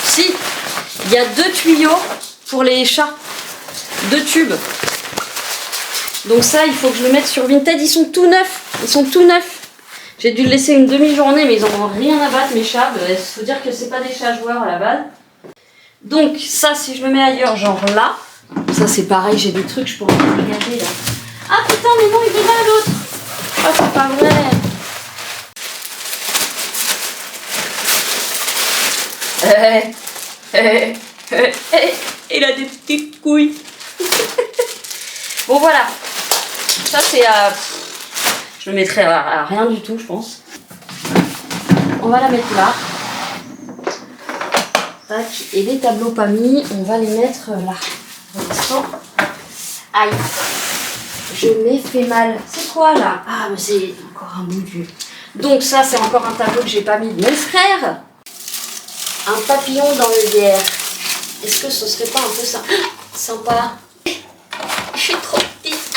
Si, il y a 2 tuyaux pour les chats. 2 tubes. Donc ça, il faut que je le mette sur Vinted. Ils sont tout neufs. Ils sont tout neufs. J'ai dû le laisser une demi-journée, mais ils en ont rien à battre, mes chats. Il faut dire que c'est pas des chats joueurs à la base. Donc ça, si je le mets ailleurs, genre là. Ça, c'est pareil, j'ai des trucs, je pourrais les dégager là. Ah putain, mais non, il est là l'autre. Oh, c'est pas vrai. Il a des petites couilles. Bon, voilà. Ça, c'est à... Je le mettrai à rien du tout, je pense. On va la mettre là. Tac. Et les tableaux pas mis, on va les mettre là. Pour l'instant. Aïe. Je m'ai fait mal. C'est quoi là? Ah, mais c'est encore un bout du... Donc ça, c'est encore un tableau que j'ai pas mis de mes frères. Un papillon dans le bière. Est-ce que ce serait pas un peu sympa? Je suis trop petite.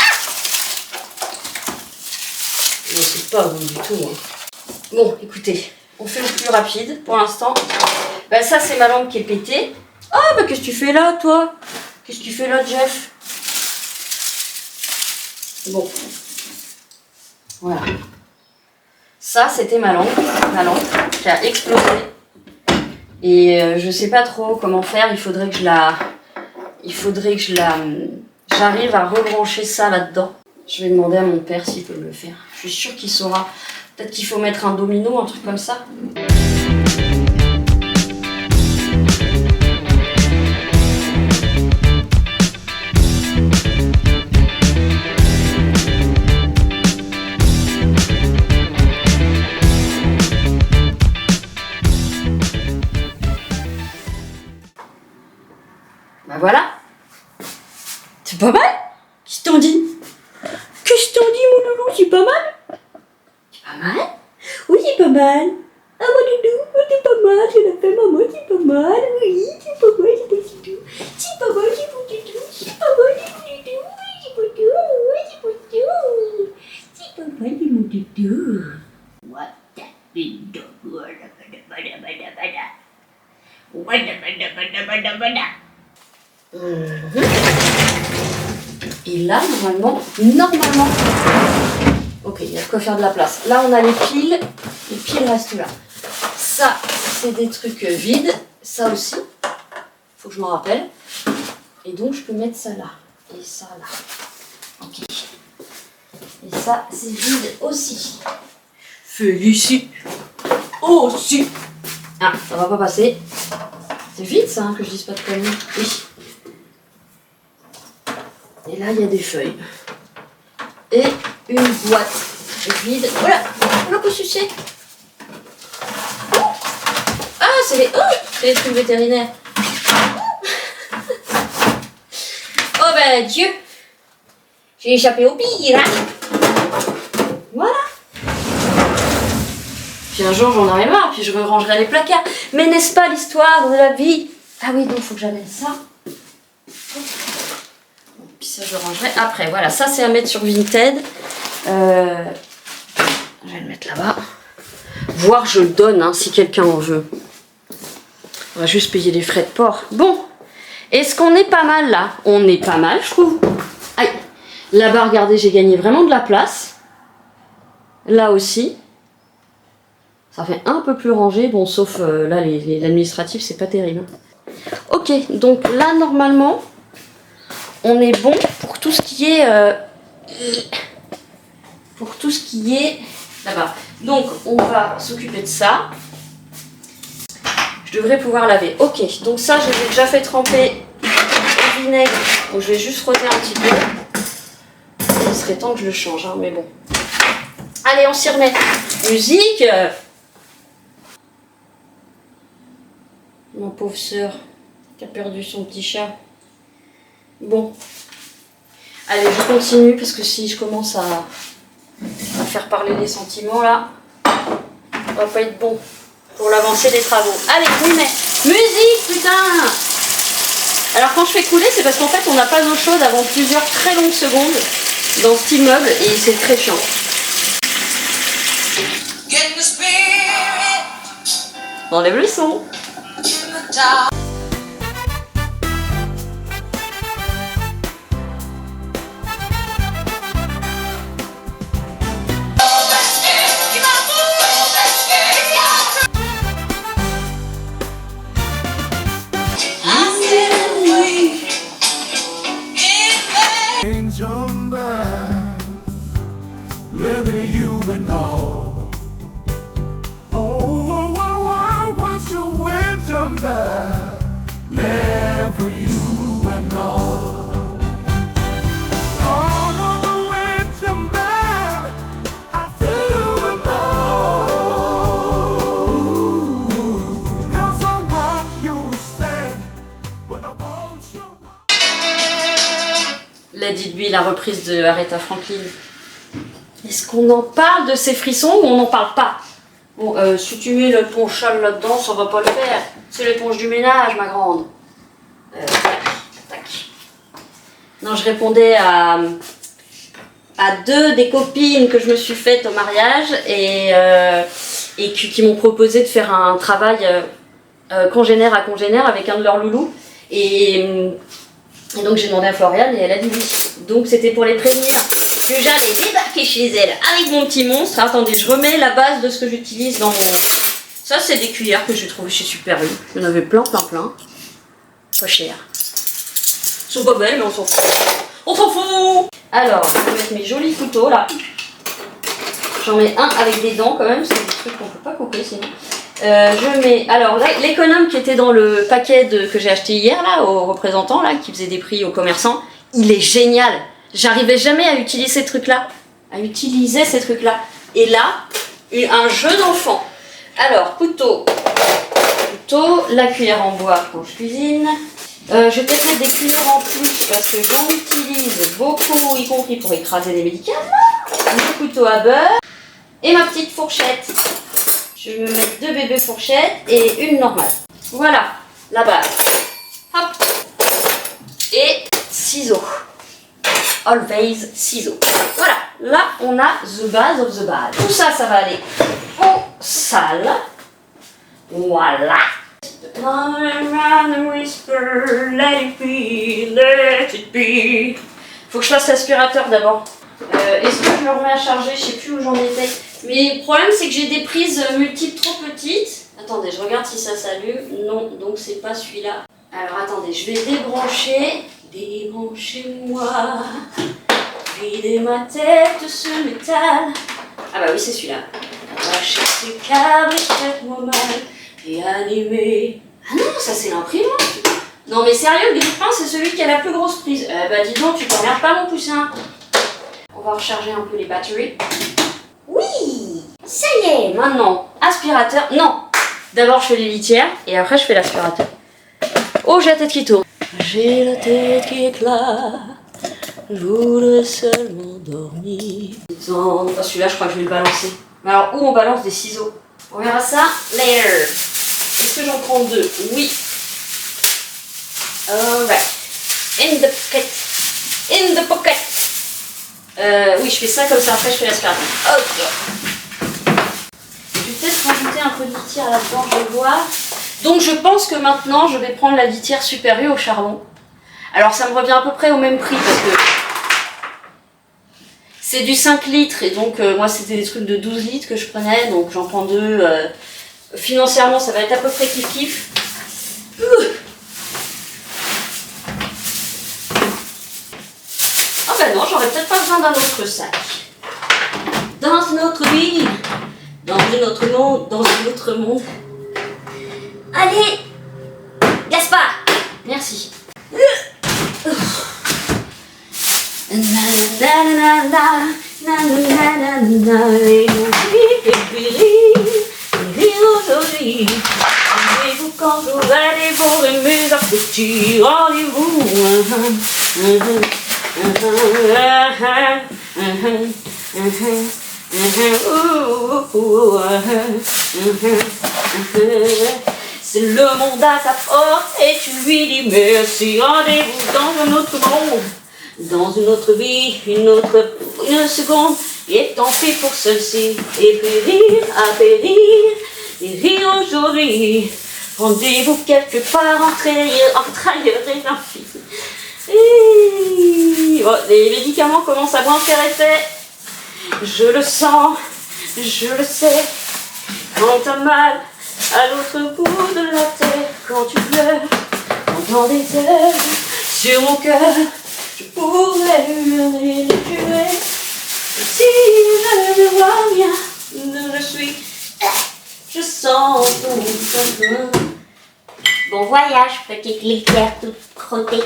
Non, c'est pas bon du tout. Hein. Bon, écoutez, on fait le plus rapide pour l'instant. Bah ça, c'est ma lampe qui est pétée. Ah, bah qu'est-ce que tu fais là, toi? Qu'est-ce que tu fais là, Jeff? Bon. Voilà. Ça, c'était ma lampe qui a explosé. Et je sais pas trop comment faire. Il faudrait que j'arrive à rebrancher ça là-dedans. Je vais demander à mon père s'il peut me le faire. Je suis sûre qu'il saura. Peut-être qu'il faut mettre un domino, un truc comme ça. Bah voilà. C'est pas mal. Qu'est-ce que t'en dis? Qu'est-ce que t'en dis, mon loulou? C'est pas mal? C'est pas mal? Oui, c'est pas mal. Ah, mon loulou, c'est pas mal. Je l'ai fait, maman, c'est pas mal. Oui, c'est pas mal, c'est pas du tout. C'est pas mal, c'est pas du tout. C'est pas mal, c'est pas du tout. C'est pas du tout. C'est pas du tout. C'est pas mal, c'est mon doudou. What the bida bada bada bada bada bada. Bada bada bada bada bada. Et là, normalement, ok, il y a de quoi faire de la place. Là, on a les piles restent là. Ça, c'est des trucs vides. Ça aussi, faut que je m'en rappelle. Et donc, je peux mettre ça là. Et ça là. Ok. Et ça, c'est vide aussi. Félicite aussi. Ah, ça va pas passer. C'est vide ça, hein, que je dise pas de conneries. Oui. Et là, il y a des feuilles. Et une boîte vide. Voilà, voilà que c'est. Ah, c'est les trucs vétérinaires. Oh ben, Dieu. J'ai échappé au pire, hein. Voilà. Puis un jour j'en aurai marre, puis je rangerai les placards. Mais n'est-ce pas l'histoire de la vie? Ah oui, donc il faut que j'amène ça. Puis ça je rangerai après. Voilà, ça c'est à mettre sur Vinted. Je vais le mettre là-bas. Voire je le donne hein, si quelqu'un en veut. On va juste payer les frais de port. Bon, est-ce qu'on est pas mal là? On est pas mal, je trouve. Aïe. Là-bas, regardez, j'ai gagné vraiment de la place. Là aussi. Ça fait un peu plus rangé. Bon, sauf là, l'administratif, c'est pas terrible. Ok, donc là, normalement, on est bon pour tout ce qui est... pour tout ce qui est là-bas. Donc, on va s'occuper de ça. Je devrais pouvoir laver. Ok, donc ça, je l'ai déjà fait tremper au vinaigre. Donc, je vais juste frotter un petit peu. Il serait temps que je le change, hein, mais bon. Allez, on s'y remet. Musique. Ma pauvre sœur qui a perdu son petit chat. Bon. Allez, je continue parce que si je commence à faire parler les sentiments là, ça va pas être bon pour l'avancée des travaux. Allez, je m'y mets. Musique, putain! Alors quand je fais couler, c'est parce qu'en fait on n'a pas d'eau chaude avant plusieurs très longues secondes dans cet immeuble et c'est très chiant. On enlève le son. Let It Be, la reprise de Aretha Franklin. Est-ce qu'on en parle de ces frissons ou on n'en parle pas? Bon, si tu mets l'éponge châle là-dedans, ça va pas le faire. C'est l'éponge du ménage, ma grande. Tac. Non, je répondais à deux des copines que je me suis faites au mariage et qui m'ont proposé de faire un travail congénère à congénère avec un de leurs loulous. Et donc j'ai demandé à Floriane et elle a dit oui. Donc c'était pour les prévenir que j'allais débarquer chez elle avec mon petit monstre. Attendez, je remets la base de ce que j'utilise dans mon... Ça c'est des cuillères que j'ai trouvées chez Super U. Il y en avait plein. Pas cher. Elles sont pas belles mais on s'en fout. On s'en fout. Alors, je vais mettre mes jolis couteaux là. J'en mets un avec des dents quand même, c'est des trucs qu'on peut pas couper sinon. Je mets, alors l'économe qui était dans le paquet que j'ai acheté hier là, au représentant là, qui faisait des prix aux commerçants, il est génial. J'arrivais jamais à utiliser ces trucs là. Et là, un jeu d'enfant. Alors, couteau, la cuillère en bois quand je cuisine. Je vais peut-être mettre des cuillères en plus parce que j'en utilise beaucoup, y compris pour écraser les médicaments. Le couteau à beurre et ma petite fourchette. Je vais me mettre 2 bébés fourchettes et une normale. Voilà, la base. Hop. Et ciseaux. Always ciseaux. Voilà, là on a the base of the base. Tout ça, ça va aller au sale. Voilà. Faut que je fasse l'aspirateur d'abord. Est-ce que je me remets à charger? Je sais plus où j'en étais. Mais le problème c'est que j'ai des prises multiples trop petites. Attendez, je regarde si ça s'allume. Non, donc c'est pas celui-là. Alors attendez, je vais débrancher. Débranchez-moi. Vider ma tête de ce métal. Ah bah oui, c'est celui-là. Arracher ce câble, faites-moi mal. Et animer. Ah non, ça c'est l'imprimante. Non mais sérieux, le grille-pain c'est celui qui a la plus grosse prise. Bah dis donc, tu t'emmerdes pas mon poussin. On va recharger un peu les batteries. Oui, ça y est, maintenant, aspirateur. Non, d'abord je fais les litières et après je fais l'aspirateur. Oh, j'ai la tête qui tourne. J'ai la tête qui éclate. Je voudrais seulement dormir. Non, pas celui-là, je crois que je vais le balancer. Mais alors, où on balance des ciseaux? On verra ça later. Est-ce que j'en prends 2? Oui. Alright. In the pocket. In the pocket. Oui, je fais ça comme ça, après je fais l'aspirateur. Ok. Je vais peut-être rajouter un peu de litière là-dedans, je vais voir. Donc je pense que maintenant, je vais prendre la litière Super U au charbon. Alors ça me revient à peu près au même prix parce que c'est du 5 litres et donc moi c'était des trucs de 12 litres que je prenais, donc j'en prends 2. Financièrement, ça va être à peu près kiff-kiff. Ah ben non, j'aurais peut-être pas besoin d'un autre sac. Dans une autre vie, dans un autre monde, dans un autre monde. Allez, Gaspard, merci. Rendez-vous quand j'aurai des beaux et mes appétits. Rendez-vous. C'est le monde à ta porte et tu lui dis merci. Rendez-vous dans un autre monde, dans une autre vie, une seconde. Et tant pis pour celle-ci. Et périr à périr, et rire aujourd'hui. Rendez-vous quelque part entre ailleurs et l'infini. Oh, les médicaments commencent à moins faire effet. Je le sens, je le sais. Quand t'as mal à l'autre bout de la terre, quand tu pleures pendant des heures sur mon cœur, je pourrais hurler les tuer. Si je ne vois rien, je suis, je sens ton parfum. Bon voyage, petite litière toute crottée.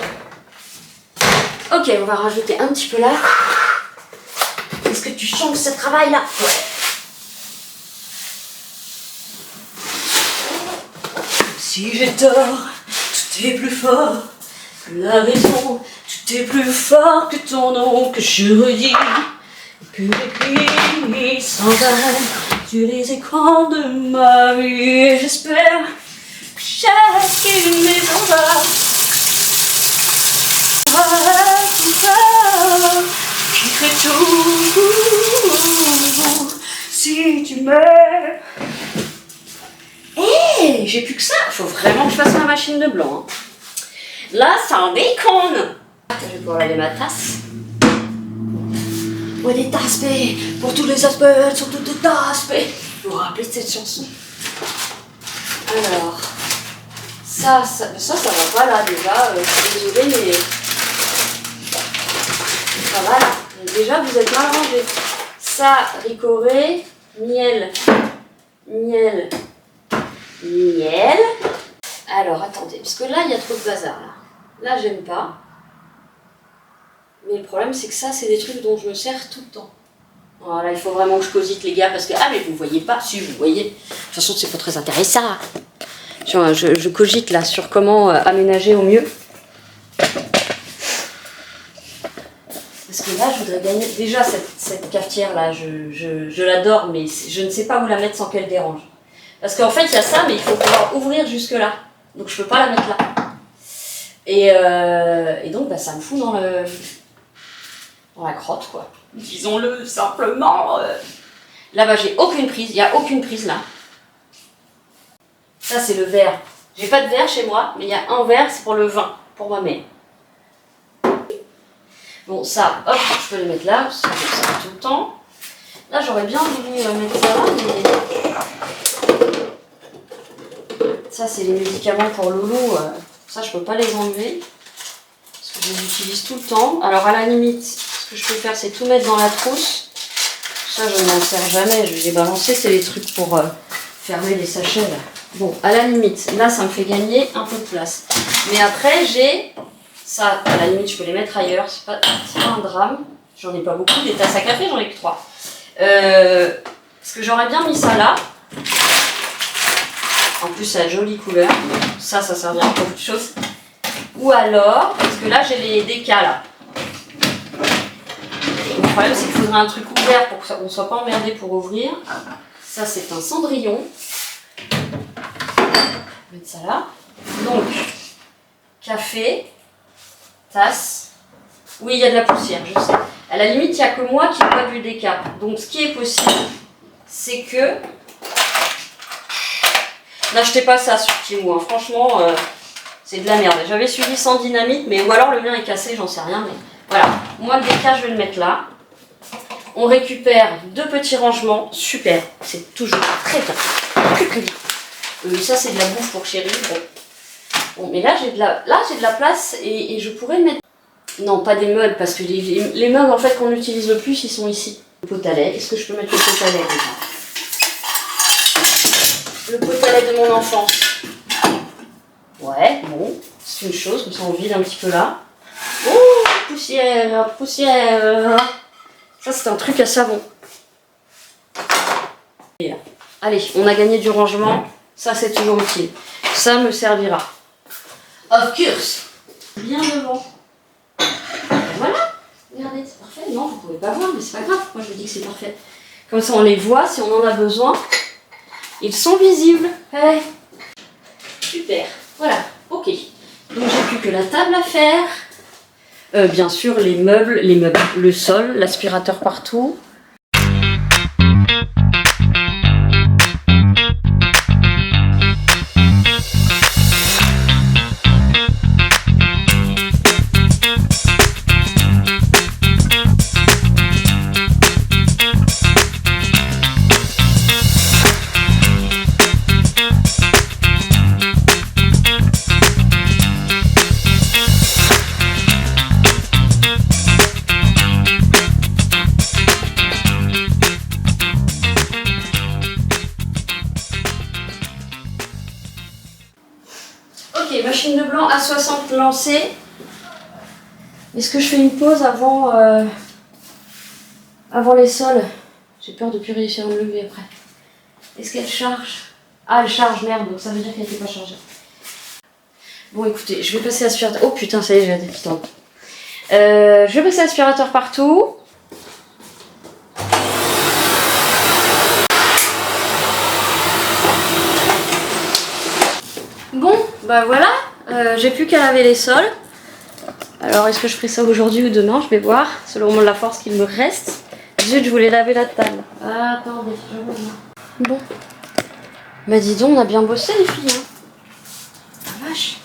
Ok, on va rajouter un petit peu là. Est-ce que tu sens que ça travaille là? Ouais. Si j'ai tort, tout est plus fort que la raison, tout est plus fort que ton nom que je redis. Que j'écris sans arrêt sur les écrans de ma vie. Et j'espère que chacune des envers qui fait tout si tu m'aimes. Hé, j'ai plus que ça. Faut vraiment que je fasse ma machine de blanc. Hein. Là, ça en déconne. Je vais pouvoir aller ma tasse. Ouais, des tasses, pour tous les aspects, sur toutes les tasses, vous vous rappelez de cette chanson? Alors, ça va pas là déjà. Je suis désolée, mais ça va là. Donc, déjà, vous êtes mal rangés. Ça, ricoré, miel. Alors, attendez, parce que là, il y a trop de bazar là. Là, j'aime pas. Mais le problème, c'est que ça, c'est des trucs dont je me sers tout le temps. Voilà, il faut vraiment que je cogite, les gars, parce que... Ah, mais vous voyez pas? Si, vous voyez. De toute façon, c'est pas très intéressant. Je cogite, là, sur comment aménager au mieux. Parce que là, je voudrais gagner... Déjà, cette cafetière-là, je l'adore, mais je ne sais pas où la mettre sans qu'elle dérange. Parce qu'en fait, il y a ça, mais il faut pouvoir ouvrir jusque-là. Donc, je peux pas la mettre là. Et donc, bah, ça me fout dans la crotte, quoi. Disons-le simplement. Là-bas, j'ai aucune prise. Il n'y a aucune prise là. Ça, c'est le verre. J'ai pas de verre chez moi, mais il y a un verre, c'est pour le vin, pour ma mère. Bon, ça, hop, je peux le mettre là, parce que je sers tout le temps. Là, j'aurais bien voulu mettre ça là, mais... Ça, c'est les médicaments pour Loulou. Ça, je peux pas les enlever. Parce que je les utilise tout le temps. Alors, à la limite, ce que je peux faire, c'est tout mettre dans la trousse. Ça, je n'en sers jamais. Je vais les balancer. C'est les trucs pour fermer les sachets, là. Bon, à la limite, là, ça me fait gagner un peu de place. Mais après, j'ai... Ça, à la limite, je peux les mettre ailleurs. C'est pas un drame. J'en ai pas beaucoup. Des tasses à café, j'en ai que 3. Parce que j'aurais bien mis ça là. En plus, ça a jolie couleur. Ça servira pour autre chose. Ou alors, parce que là, j'ai les décas là. Le problème, c'est qu'il faudrait un truc ouvert pour qu'on ne soit pas emmerdé pour ouvrir. Ça, c'est un cendrillon. Je vais mettre ça là. Donc, café, tasse. Oui, il y a de la poussière, je sais. À la limite, il n'y a que moi qui n'ai pas vu décap. Donc, ce qui est possible, c'est que... N'achetez pas ça sur Temu, hein. Franchement, c'est de la merde. J'avais suivi sans dynamite, mais ou alors le mien est cassé, j'en sais rien. Mais voilà, moi le déca, je vais le mettre là. On récupère 2 petits rangements, super. C'est toujours très bien, très bien. Ça, c'est de la bouffe pour chérie. Bon, mais là, j'ai de la place et je pourrais mettre... Non, pas des meubles, parce que les meubles en fait qu'on utilise le plus, ils sont ici. Le pot à lait, est-ce que je peux mettre le pot à lait déjà? Le pot à lait de mon enfance. Ouais, bon, c'est une chose, comme ça on vide un petit peu là. Oh, poussière, poussière. Ça, c'est un truc à savon. Allez, on a gagné du rangement. Ça, c'est toujours utile. Ça me servira. Of course. Bien devant. Voilà. Regardez, c'est parfait. Non, vous ne pouvez pas voir, mais c'est pas grave. Moi, je dis que c'est parfait. Comme ça, on les voit si on en a besoin. Ils sont visibles. Ouais. Super. Voilà. Ok. Donc, j'ai plus que la table à faire. Bien sûr, les meubles, le sol, l'aspirateur partout. Ok, machine de blanc à 60 lancée. Est-ce que je fais une pause avant les sols? J'ai peur de plus réussir à me lever après. Est-ce qu'elle charge? Ah, elle charge, merde, donc ça veut dire qu'elle n'était pas chargée. Bon, écoutez, je vais passer l'aspirateur. Oh putain, ça y est, j'ai la tête qui tombe. Je vais passer l'aspirateur partout. Bon, bah voilà, j'ai plus qu'à laver les sols. Alors, est-ce que je ferai ça aujourd'hui ou demain? Je vais voir, selon la force qu'il me reste. Zut, je voulais laver la table. Ah, attendez, je reviens. Bon. Bah dis donc, on a bien bossé les filles, hein. La vache.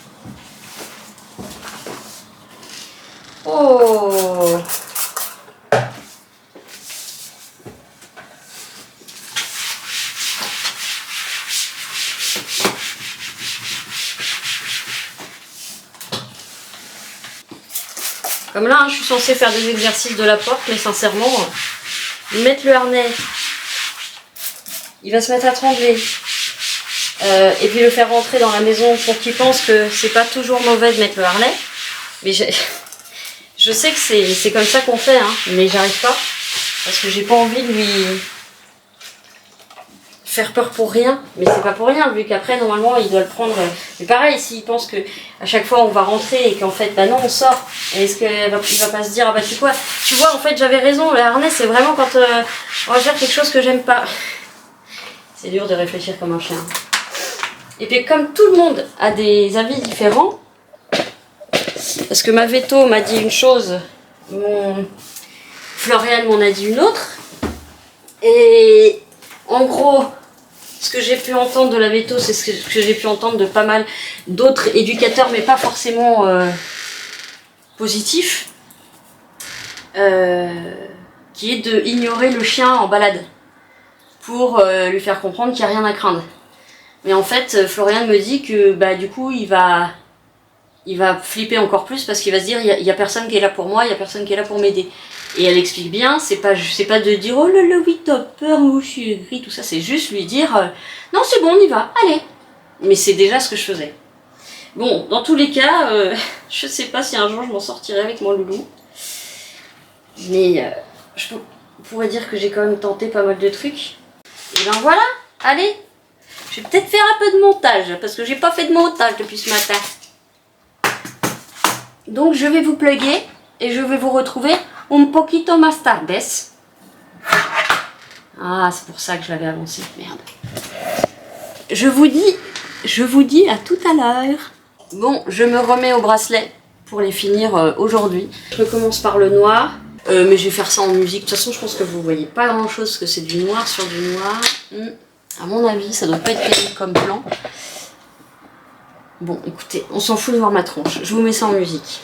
Oh. Comme là, hein, je suis censée faire des exercices de la porte, mais sincèrement, mettre le harnais, il va se mettre à trembler. Et puis le faire rentrer dans la maison pour qu'il pense que c'est pas toujours mauvais de mettre le harnais. Mais je sais que c'est comme ça qu'on fait, hein, mais j'arrive pas. Parce que j'ai pas envie de lui faire peur pour rien. Mais c'est pas pour rien, vu qu'après, normalement, il doit le prendre. Mais pareil, s'il pense que à chaque fois on va rentrer et qu'en fait, bah non, on sort. Est-ce qu'il va pas se dire, ah bah tu vois, en fait, j'avais raison, le harnais, c'est vraiment quand on va faire quelque chose que j'aime pas. C'est dur de réfléchir comme un chien. Et puis comme tout le monde a des avis différents, parce que ma veto m'a dit une chose, Florian m'en a dit une autre, et en gros, ce que j'ai pu entendre de la veto, c'est ce que j'ai pu entendre de pas mal d'autres éducateurs, mais pas forcément positifs, qui est de ignorer le chien en balade, pour lui faire comprendre qu'il n'y a rien à craindre. Mais en fait, Florian me dit que bah, du coup, il va flipper encore plus parce qu'il va se dire il y a personne qui est là pour moi, il y a personne qui est là pour m'aider. Et elle explique bien, c'est pas de dire oh là là, oui, t'as peur, mon chéri, tout ça, c'est juste lui dire non, c'est bon, on y va, allez. Mais c'est déjà ce que je faisais. Bon, dans tous les cas, je sais pas si un jour je m'en sortirai avec mon loulou. Mais je pourrais dire que j'ai quand même tenté pas mal de trucs. Et ben voilà, allez. Je vais peut-être faire un peu de montage, parce que j'ai pas fait de montage depuis ce matin. Donc je vais vous plugger et je vais vous retrouver un poquito más tardes. Ah, c'est pour ça que je l'avais avancé, merde. Je vous dis à tout à l'heure. Bon, je me remets au bracelet pour les finir aujourd'hui. Je recommence par le noir, mais je vais faire ça en musique. De toute façon, je pense que vous voyez pas grand chose, parce que c'est du noir sur du noir. À mon avis, ça doit pas être terrible comme plan. Bon, écoutez, on s'en fout de voir ma tronche. Je vous mets ça en musique.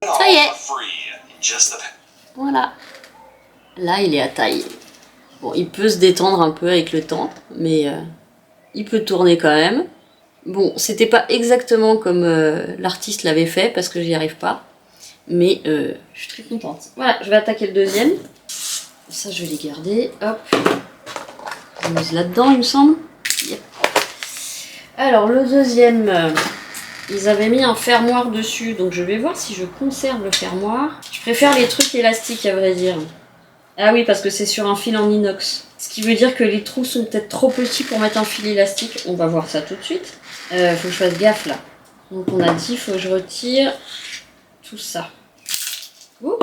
Ça y est. Voilà. Là, il est à taille. Bon, il peut se détendre un peu avec le temps, mais il peut tourner quand même. Bon, c'était pas exactement comme l'artiste l'avait fait, parce que j'y arrive pas. Mais je suis très contente. Voilà, je vais attaquer le deuxième. Ça, je vais les garder. Hop. Je les mise là-dedans, il me semble. Yep. Alors, le deuxième... ils avaient mis un fermoir dessus, donc je vais voir si je conserve le fermoir. Je préfère les trucs élastiques à vrai dire. Ah oui, parce que c'est sur un fil en inox. Ce qui veut dire que les trous sont peut-être trop petits pour mettre un fil élastique. On va voir ça tout de suite. Faut que je fasse gaffe là. Donc on a dit, faut que je retire tout ça. Ouh.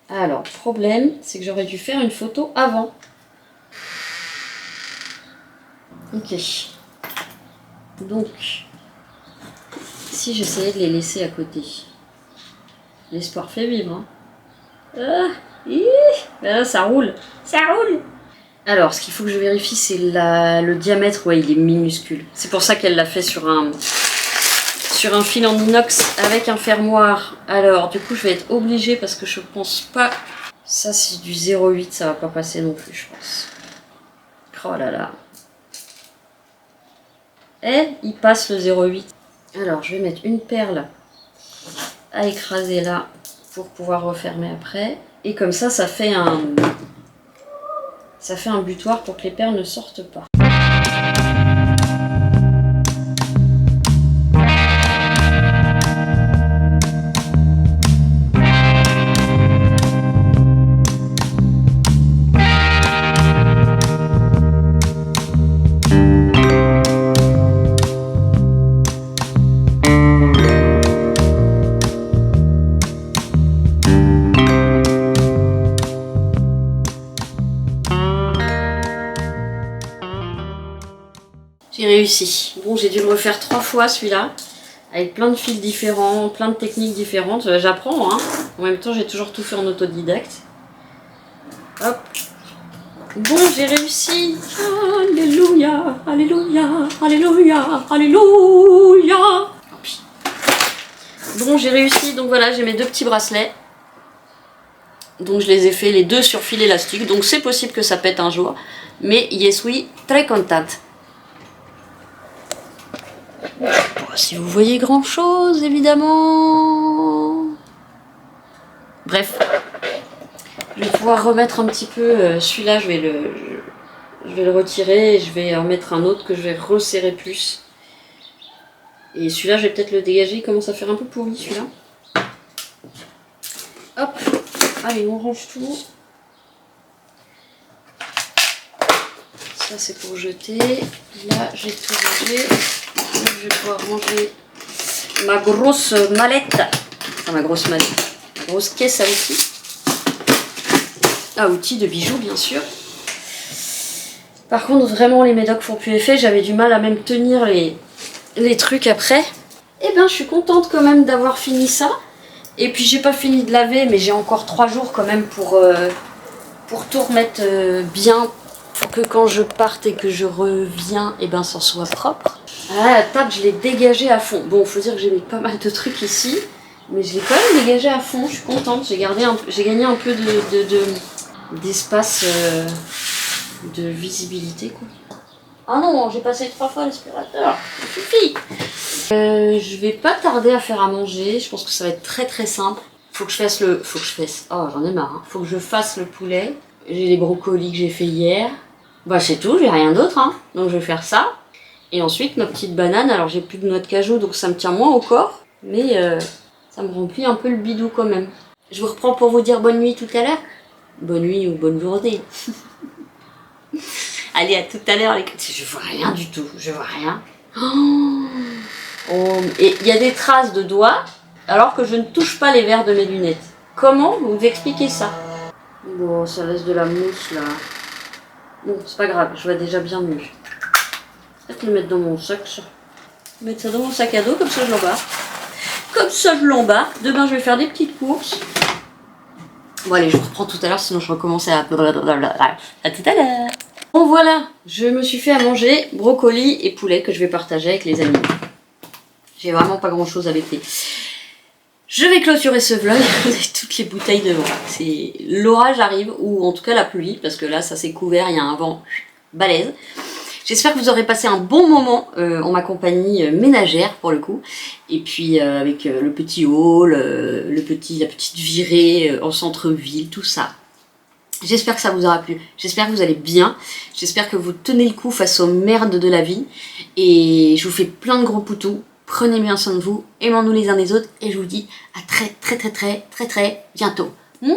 Alors, problème, c'est que j'aurais dû faire une photo avant. Ok. Donc... si j'essayais de les laisser à côté. L'espoir fait vivre. Hein. Là, ça roule. Ça roule. Alors, ce qu'il faut que je vérifie, c'est le diamètre. Ouais, il est minuscule. C'est pour ça qu'elle l'a fait sur un fil en inox avec un fermoir. Alors, du coup, je vais être obligée parce que je pense pas... ça, c'est du 0,8. Ça va pas passer non plus, je pense. Oh là là. Eh, il passe le 0,8. Alors, je vais mettre une perle à écraser là pour pouvoir refermer après. Et comme ça, ça fait un butoir pour que les perles ne sortent pas. J'ai réussi. Bon, j'ai dû le refaire 3 fois celui-là, avec plein de fils différents, plein de techniques différentes. J'apprends, hein. En même temps, j'ai toujours tout fait en autodidacte. Hop. Bon, j'ai réussi. Alléluia, alléluia, alléluia, alléluia. Bon, j'ai réussi. Donc voilà, j'ai mes 2 petits bracelets. Donc je les ai fait les 2 sur fil élastique. Donc c'est possible que ça pète un jour. Mais je suis très contente. Si vous voyez grand chose, évidemment. Bref, je vais pouvoir remettre un petit peu. Celui-là, je vais le retirer et je vais en mettre un autre que je vais resserrer plus. Et celui-là, je vais peut-être le dégager. Il commence à faire un peu pourri, celui-là. Hop, allez, on range tout. Ça, c'est pour jeter. Là, j'ai tout rangé. Je vais pouvoir ranger ma grosse mallette. Enfin, ma grosse mallette. Ma grosse caisse à outils. À outils de bijoux, bien sûr. Par contre, vraiment, les médocs font plus effet. J'avais du mal à même tenir les trucs après. Eh ben, je suis contente quand même d'avoir fini ça. Et puis, j'ai pas fini de laver, mais j'ai encore 3 jours quand même pour tout remettre bien. Pour que quand je parte et que je reviens, eh ben, ça soit propre. Ah, la table, je l'ai dégagée à fond. Bon, faut dire que j'ai mis pas mal de trucs ici. Mais je l'ai quand même dégagée à fond. Je suis contente. J'ai gagné un peu d'espace, de visibilité, quoi. Ah non, j'ai passé 3 fois l'aspirateur. Ça suffit. Je vais pas tarder à faire à manger, je pense que ça va être très très simple. Faut que je fasse oh j'en ai marre, hein. Faut que je fasse le poulet. J'ai les brocolis que j'ai fait hier. Bah c'est tout, j'ai rien d'autre, hein. Donc je vais faire ça. Et ensuite ma petite banane, alors j'ai plus de noix de cajou donc ça me tient moins au corps. Mais ça me remplit un peu le bidou quand même. Je vous reprends pour vous dire bonne nuit tout à l'heure. Bonne nuit ou bonne journée. Allez, à tout à l'heure les... Je vois rien du tout, je vois rien. Oh, et il y a des traces de doigts alors que je ne touche pas les verres de mes lunettes. Comment vous expliquez ça? Bon, ça laisse de la mousse là. Bon, c'est pas grave, je vois déjà bien mieux. Peut-être le mettre dans mon sac, ça. Mettre ça dans mon sac à dos, comme ça je l'embarque. Comme ça je l'embarque. Demain je vais faire des petites courses. Bon allez, je vous reprends tout à l'heure, sinon je recommence à... À tout à l'heure. Bon voilà, je me suis fait à manger brocoli et poulet que je vais partager avec les amis. J'ai vraiment pas grand chose à l'été. Je vais clôturer ce vlog avec toutes les bouteilles devant. C'est l'orage arrive, ou en tout cas la pluie, parce que là ça s'est couvert, il y a un vent balèze. J'espère que vous aurez passé un bon moment en ma compagnie ménagère pour le coup. Et puis avec le petit hall, la petite virée en centre-ville, tout ça. J'espère que ça vous aura plu, j'espère que vous allez bien, j'espère que vous tenez le coup face aux merdes de la vie. Et je vous fais plein de gros poutous, prenez bien soin de vous, aimons-nous les uns des autres. Et je vous dis à très bientôt. Mouah.